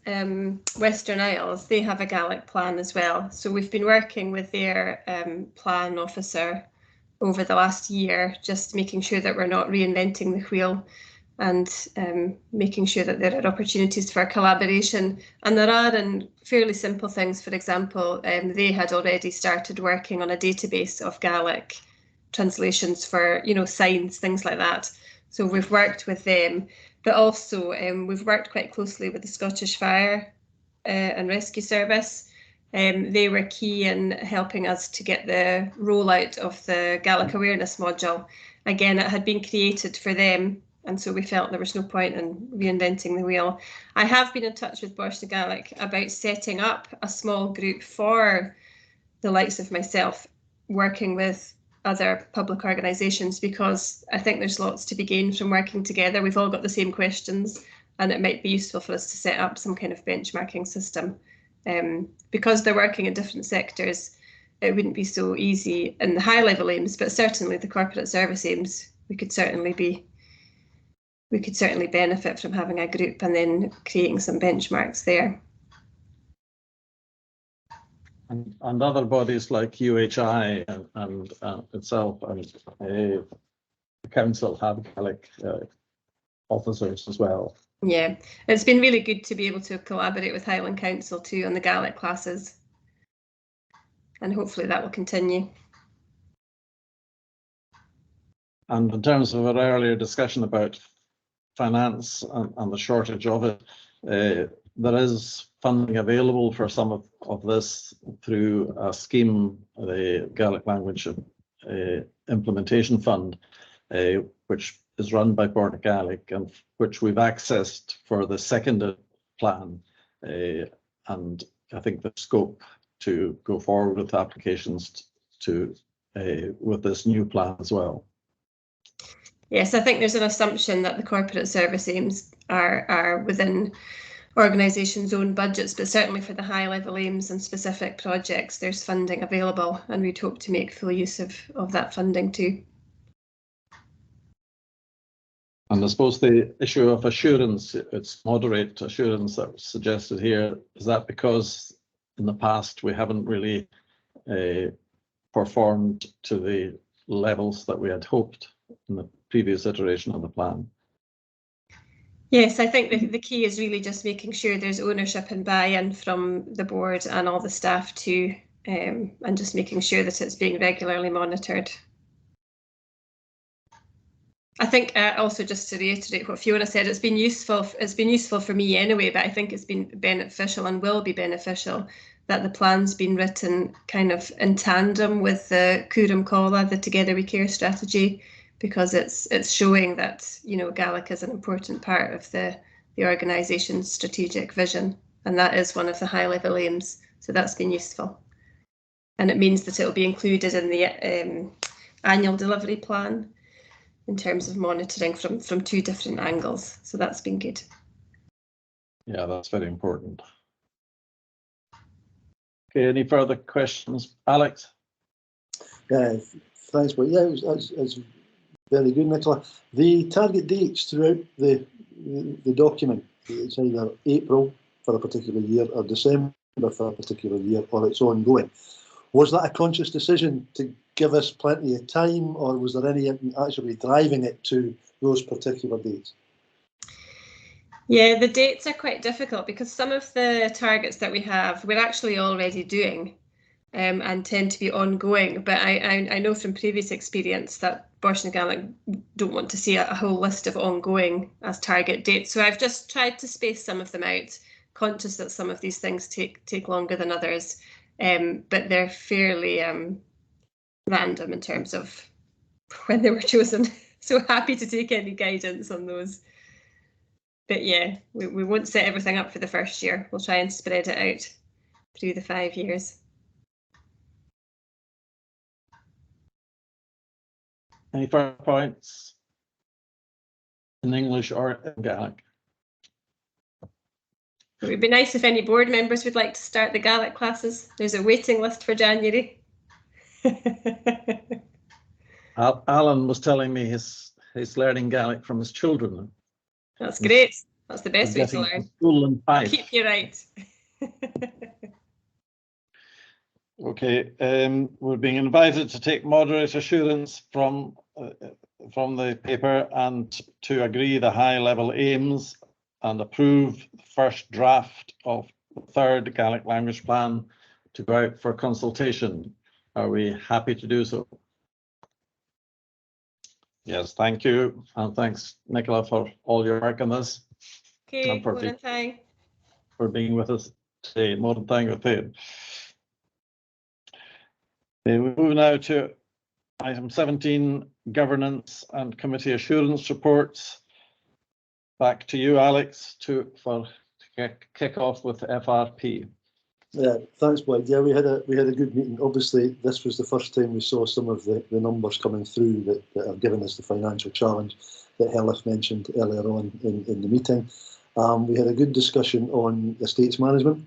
S14: Western Isles, they have a Gaelic plan as well. So we've been working with their plan officer over the last year, just making sure that we're not reinventing the wheel, and making sure that there are opportunities for collaboration. And there are fairly simple things. For example, they had already started working on a database of Gaelic translations for, you know, signs, things like that. So we've worked with them, but also we've worked quite closely with the Scottish Fire and Rescue Service. They were key in helping us to get the rollout of the Gaelic awareness module. Again, it had been created for them, and so we felt there was no point in reinventing the wheel. I have been in touch with Bors na Gaelic about setting up a small group for the likes of myself, working with other public organisations, because I think there's lots to be gained from working together. We've all got the same questions, and it might be useful for us to set up some kind of benchmarking system. Because they're working in different sectors, it wouldn't be so easy in the high level aims, but certainly the corporate service aims, we could certainly benefit from having a group and then creating some benchmarks there.
S1: And other bodies like UHI and itself and the council have Gaelic officers as well.
S14: Yeah, it's been really good to be able to collaborate with Highland Council too on the Gaelic classes, and hopefully that will continue.
S1: And in terms of our earlier discussion about finance and the shortage of it, there is funding available for some of this through a scheme, the Gaelic Language Implementation Fund, which is run by Bors na Gaelic and which we've accessed for the second plan. And I think the scope to go forward with applications to with this new plan as well.
S14: Yes, I think there's an assumption that the corporate service aims are within organisations' own budgets, but certainly for the high level aims and specific projects, there's funding available, and we'd hope to make full use of that funding too.
S1: And I suppose the issue of assurance, it's moderate assurance that was suggested here, is that because in the past we haven't really performed to the levels that we had hoped in the previous iteration of the plan?
S14: Yes, I think the key is really just making sure there's ownership and buy-in from the board and all the staff too, and just making sure that it's being regularly monitored. I think also just to reiterate what Fiona said, it's been useful for me anyway, but I think it's been beneficial and will be beneficial that the plan's been written kind of in tandem with the Curum Colla, the Together We Care strategy, because it's showing that, you know, Gaelic is an important part of the organisation's strategic vision, and that is one of the high level aims. So that's been useful, and it means that it will be included in the annual delivery plan in terms of monitoring from two different angles. So that's been good. Yeah,
S1: that's very important. Okay, any further questions, Alex?
S6: Yeah, thanks, but yeah, it's very good, Nicola. The target dates throughout the document, it's either April for a particular year or December for a particular year, or it's ongoing. Was that a conscious decision to give us plenty of time, or was there any actually driving it to those particular dates?
S14: Yeah, the dates are quite difficult because some of the targets that we have, we're actually already doing. and tend to be ongoing. But I know from previous experience that Boris and Gaelic don't want to see a whole list of ongoing as target dates. So I've just tried to space some of them out, conscious that some of these things take longer than others, but they're fairly random in terms of when they were chosen. So happy to take any guidance on those. But yeah, we won't set everything up for the first year. We'll try and spread it out through the 5 years.
S1: Any further points in English or in Gaelic?
S14: It would be nice if any board members would like to start the Gaelic classes. There's a waiting list for January.
S1: Alan was telling me he's learning Gaelic from his children.
S14: That's great. That's the best way to learn.
S1: School and
S14: I'll keep you right.
S1: Okay, we're being invited to take moderate assurance from the paper and to agree the high-level aims and approve the first draft of the third Gaelic language plan to go out for consultation. Are we happy to do so? Yes, thank you, and thanks, Nicola, for all your work on this.
S14: Okay,
S1: and for being with us today. More than thank you. We move now to item 17, governance and committee assurance reports. Back to you, Alex, to kick off with FRP.
S6: Yeah, thanks, Boyd. Yeah, we had a good meeting. Obviously, this was the first time we saw some of the numbers coming through that have given us the financial challenge that Helif mentioned earlier on in the meeting. We had a good discussion on estates management,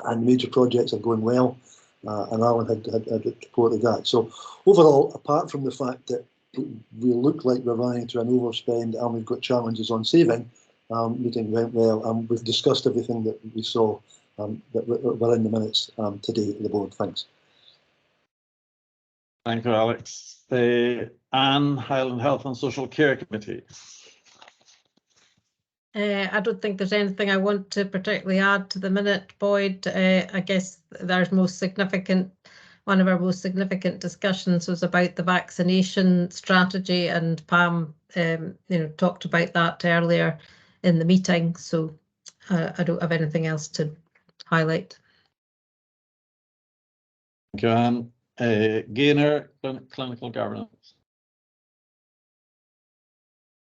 S6: and major projects are going well, and Alan had reported that. So overall, apart from the fact that we look like we're running to an overspend and we've got challenges on saving, meeting went well, and we've discussed everything that we saw that were in the minutes today at the board. Thanks.
S1: Thank you, Alex. The Anne, Highland Health and Social Care Committee.
S5: I don't think there's anything I want to particularly add to the minute, Boyd. I guess one of our most significant discussions was about the vaccination strategy, and Pam talked about that earlier in the meeting, so I don't have anything else to highlight.
S1: Thank you, Anne. Gaynor, clinical governance.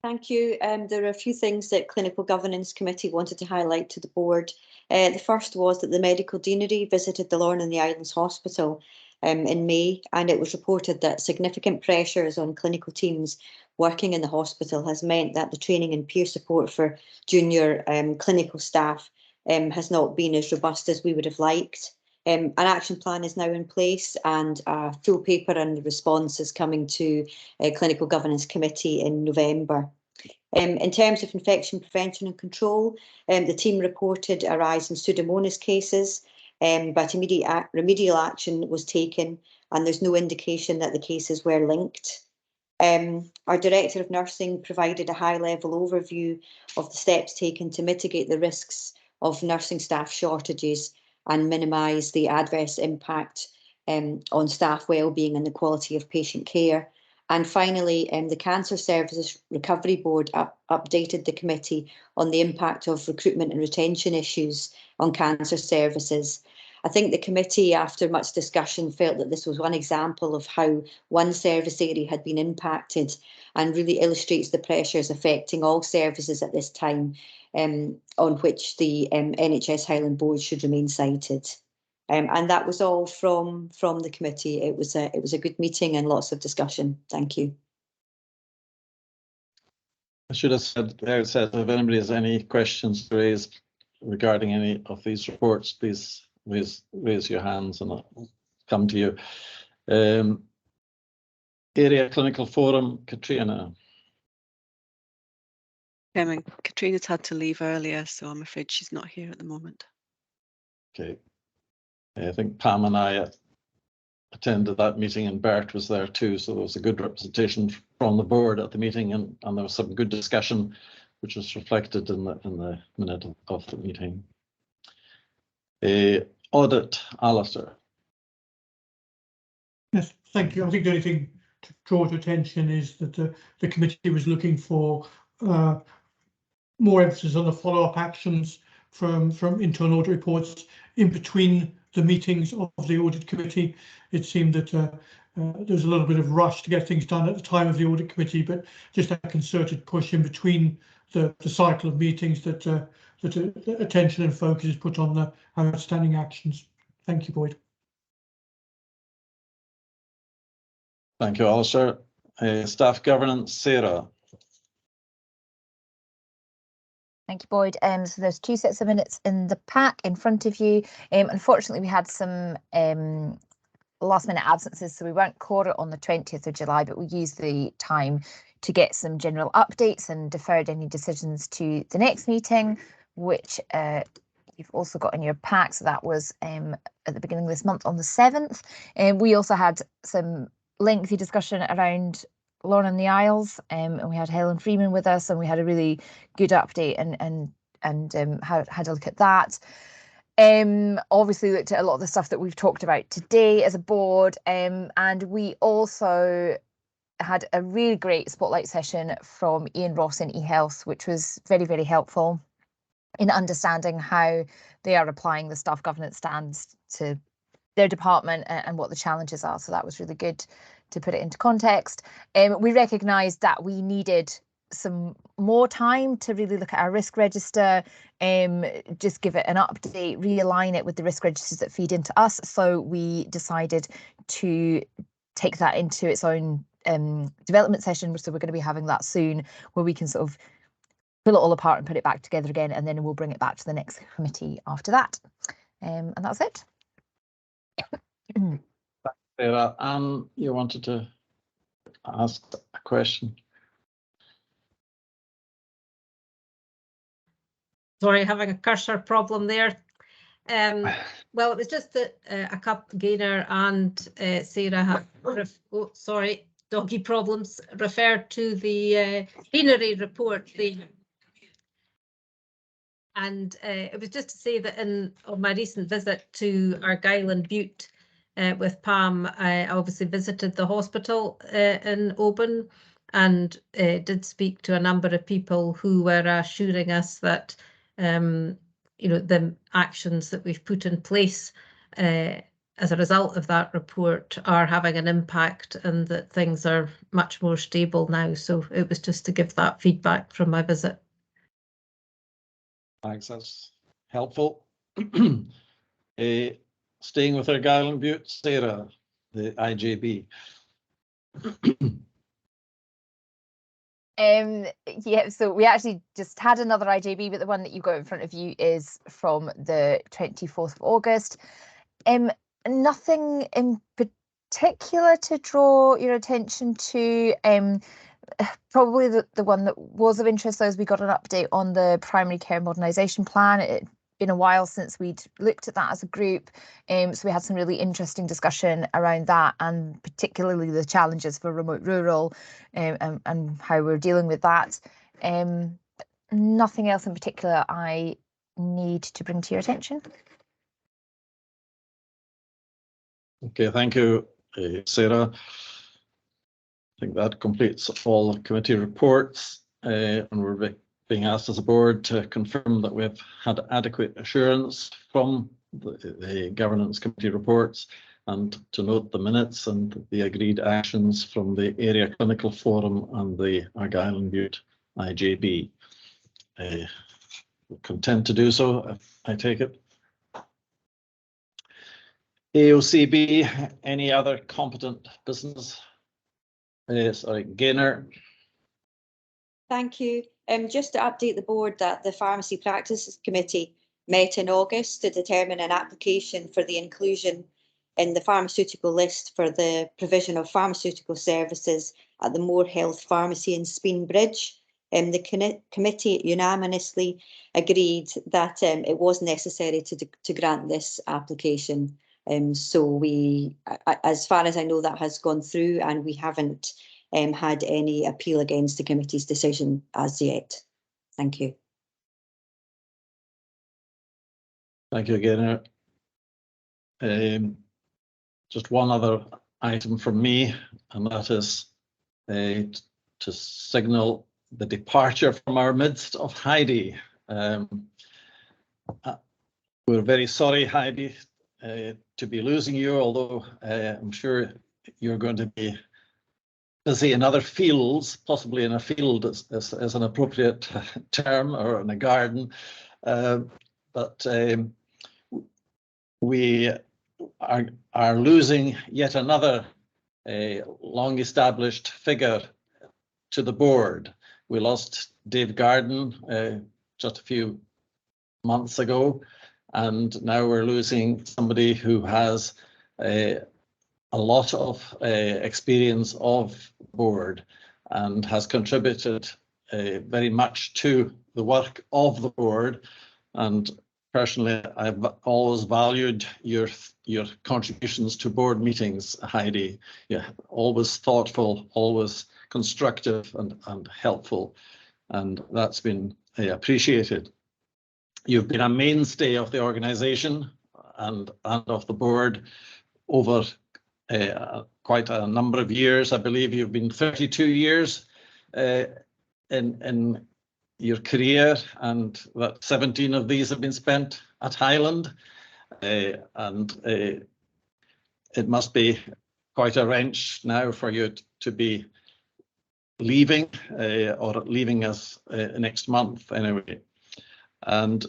S15: Thank you. There are a few things that Clinical Governance Committee wanted to highlight to the board. The first was that the Medical Deanery visited the Lorne and the Islands Hospital in May, and it was reported that significant pressures on clinical teams working in the hospital has meant that the training and peer support for junior clinical staff has not been as robust as we would have liked. An action plan is now in place, and a full paper and the response is coming to Clinical Governance Committee in November. In terms of infection prevention and control, the team reported a rise in Pseudomonas cases, but immediate remedial action was taken, and there's no indication that the cases were linked. Our Director of Nursing provided a high-level overview of the steps taken to mitigate the risks of nursing staff shortages and minimise the adverse impact on staff wellbeing and the quality of patient care. And finally, the Cancer Services Recovery Board updated the committee on the impact of recruitment and retention issues on cancer services. I think the committee, after much discussion, felt that this was one example of how one service area had been impacted, and really illustrates the pressures affecting all services at this time, on which the NHS Highland Board should remain cited. And that was all from the committee. It was a good meeting and lots of discussion. Thank you.
S1: I should have said if anybody has any questions to raise regarding any of these reports, please raise your hands and I'll come to you. Area Clinical Forum, Katrina.
S12: Katrina's had to leave earlier, so I'm afraid she's not here at the moment.
S1: Okay. I think Pam and I attended that meeting, and Bert was there too, so there was a good representation from the board at the meeting, and there was some good discussion which was reflected in the minute of the meeting. Audit, Alistair.
S3: Yes, thank you. I think the only thing to draw to attention is that the committee was looking for more emphasis on the follow-up actions from internal audit reports in between the meetings of the audit committee. It seemed that there was a little bit of rush to get things done at the time of the audit committee, but just a concerted push in between the cycle of meetings that attention and focus is put on the outstanding actions. Thank you, Boyd.
S1: Thank you, Alistair. Staff governance, Sarah.
S9: Thank you, Boyd. So there's 2 sets of minutes in the pack in front of you. Unfortunately, we had some last minute absences, so we weren't caught it on the 20th of July, but we used the time to get some general updates and deferred any decisions to the next meeting, which you've also got in your pack. So that was at the beginning of this month on the 7th. And we also had some lengthy discussion around Lorna and the Isles, and we had Helen Freeman with us, and we had a really good update and had a look at that. Obviously looked at a lot of the stuff that we've talked about today as a board, and we also had a really great spotlight session from Ian Ross in eHealth, which was very, very helpful in understanding how they are applying the staff governance standards to their department and what the challenges are. So that was really good to put it into context. We recognised that we needed some more time to really look at our risk register, just give it an update, realign it with the risk registers that feed into us. So we decided to take that into its own development session. So we're going to be having that soon, where we can sort of pull it all apart and put it back together again, and then we'll bring it back to the next committee after that. And that's it.
S1: Sarah, Anne, you wanted to ask a question.
S5: Sorry, having a cursor problem there. Well, it was just that a couple, Gaynor and Sarah have, doggy problems, referred to the plenary report. And it was just to say that on my recent visit to Argyll and Bute with Pam, I obviously visited the hospital in Oban and did speak to a number of people who were assuring us that the actions that we've put in place as a result of that report are having an impact, and that things are much more stable now. So it was just to give that feedback from my visit.
S1: Thanks, that's helpful. Staying with Argyll and Bute, Sarah, the IJB.
S9: Yeah, so we actually just had another IJB, but the one that you've got in front of you is from the 24th of August. Nothing in particular to draw your attention to. Probably the one that was of interest, though, is we got an update on the primary care modernisation plan. It'd been a while since we'd looked at that as a group, so we had some really interesting discussion around that, and particularly the challenges for remote rural and how we're dealing with that. Nothing else in particular I need to bring to your attention.
S1: Okay, thank you, Sarah. I think that completes all the committee reports, and we're being asked as a board to confirm that we've had adequate assurance from the governance committee reports, and to note the minutes and the agreed actions from the area clinical forum and the Argyll and Bute IJB. Content to do so, I take it. AOCB, any other competent business? Sorry, Gaynor.
S15: Thank you. Just to update the board that the Pharmacy Practices Committee met in August to determine an application for the inclusion in the pharmaceutical list for the provision of pharmaceutical services at the Moor Health Pharmacy in Speen Bridge. The committee unanimously agreed that it was necessary to grant this application. So we, as far as I know, that has gone through, and we haven't had any appeal against the committee's decision as yet. Thank you.
S1: Thank you, Gaynor. Just one other item from me, and that is to signal the departure from our midst of Heidi. We're very sorry, Heidi, to be losing you, although I'm sure you're going to be busy in other fields, possibly in a field as an appropriate term, or in a garden. But we are losing yet another long-established figure to the board. We lost Dave Garden just a few months ago, and now we're losing somebody who has a lot of experience of board and has contributed very much to the work of the board. And personally, I've always valued your contributions to board meetings, Heidi. Yeah, always thoughtful, always constructive and helpful, and that's been appreciated. You've been a mainstay of the organisation and of the board over quite a number of years. I believe you've been 32 years in your career, and that 17 of these have been spent at Highland, and it must be quite a wrench now for you to be leaving, or leaving us next month anyway. And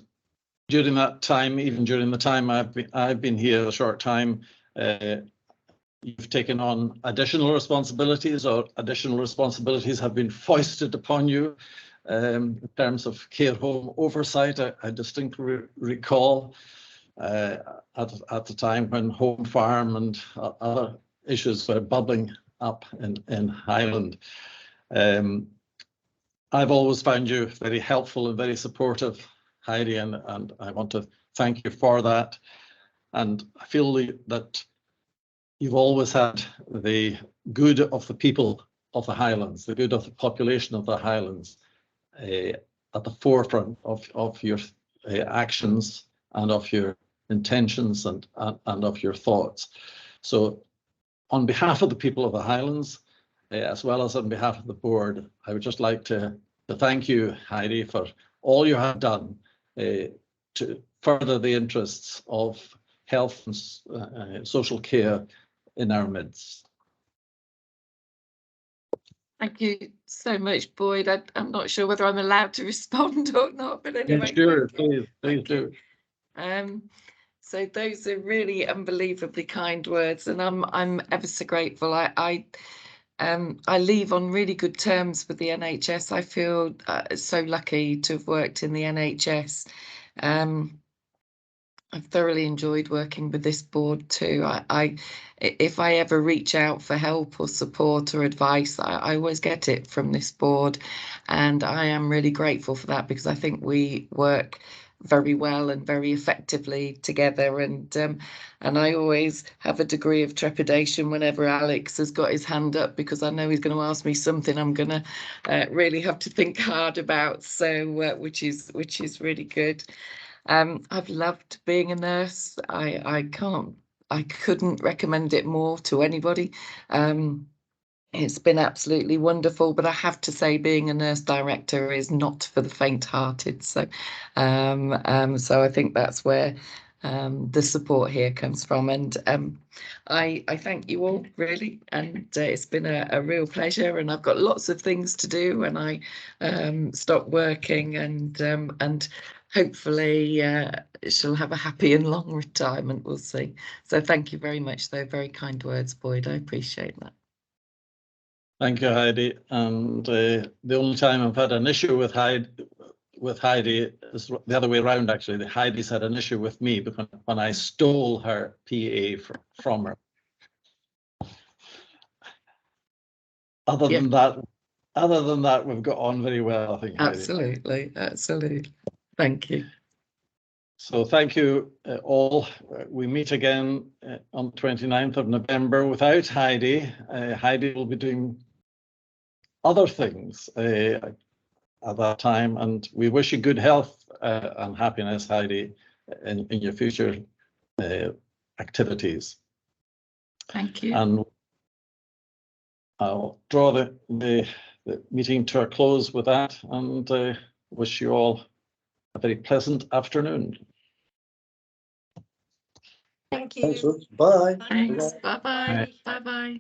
S1: during that time, even during the time I've been here a short time, you've taken on additional responsibilities, or additional responsibilities have been foisted upon you. In terms of care home oversight, I distinctly recall at the time when home farm and other issues were bubbling up in Highland. I've always found you very helpful and very supportive, Heidi, and I want to thank you for that. And I feel that you've always had the good of the people of the Highlands, the good of the population of the Highlands at the forefront of your actions and of your intentions and of your thoughts. So on behalf of the people of the Highlands, as well as on behalf of the board, I would just like to thank you, Heidi, for all you have done to further the interests of health and social care in our midst.
S16: Thank you so much, Boyd. I'm not sure whether I'm allowed to respond or not, but anyway.
S1: Yeah, sure, please do.
S16: So those are really unbelievably kind words, and I'm ever so grateful. I leave on really good terms with the NHS. I feel so lucky to have worked in the NHS. I've thoroughly enjoyed working with this board too. If I ever reach out for help or support or advice, I always get it from this board, and I am really grateful for that, because I think we work very well and very effectively together, and I always have a degree of trepidation whenever Alex has got his hand up, because I know he's going to ask me something I'm going to really have to think hard about, so which is really good. I've loved being a nurse. I couldn't recommend it more to anybody. It's been absolutely wonderful, but I have to say being a nurse director is not for the faint-hearted. So I think that's where the support here comes from, and I thank you all really, and it's been a real pleasure, and I've got lots of things to do when I stop working, and hopefully she'll have a happy and long retirement, we'll see. So thank you very much, though. Very kind words, Boyd. I appreciate that.
S1: Thank you, Heidi. And the only time I've had an issue with Heidi is the other way around, actually. Heidi's had an issue with me when I stole her PA from her. Other than that, we've got on very well, I think, Heidi.
S16: Absolutely. Thank you.
S1: So thank you all. We meet again on the 29th of November without Heidi. Heidi will be doing other things at that time, and we wish you good health and happiness, Heidi, in your future activities.
S16: Thank you.
S1: And I'll draw the meeting to a close with that, and wish you all a very pleasant afternoon.
S4: Thank you.
S6: Thanks, folks. Bye.
S16: Thanks.
S4: Bye.
S16: Bye-bye. Bye-bye.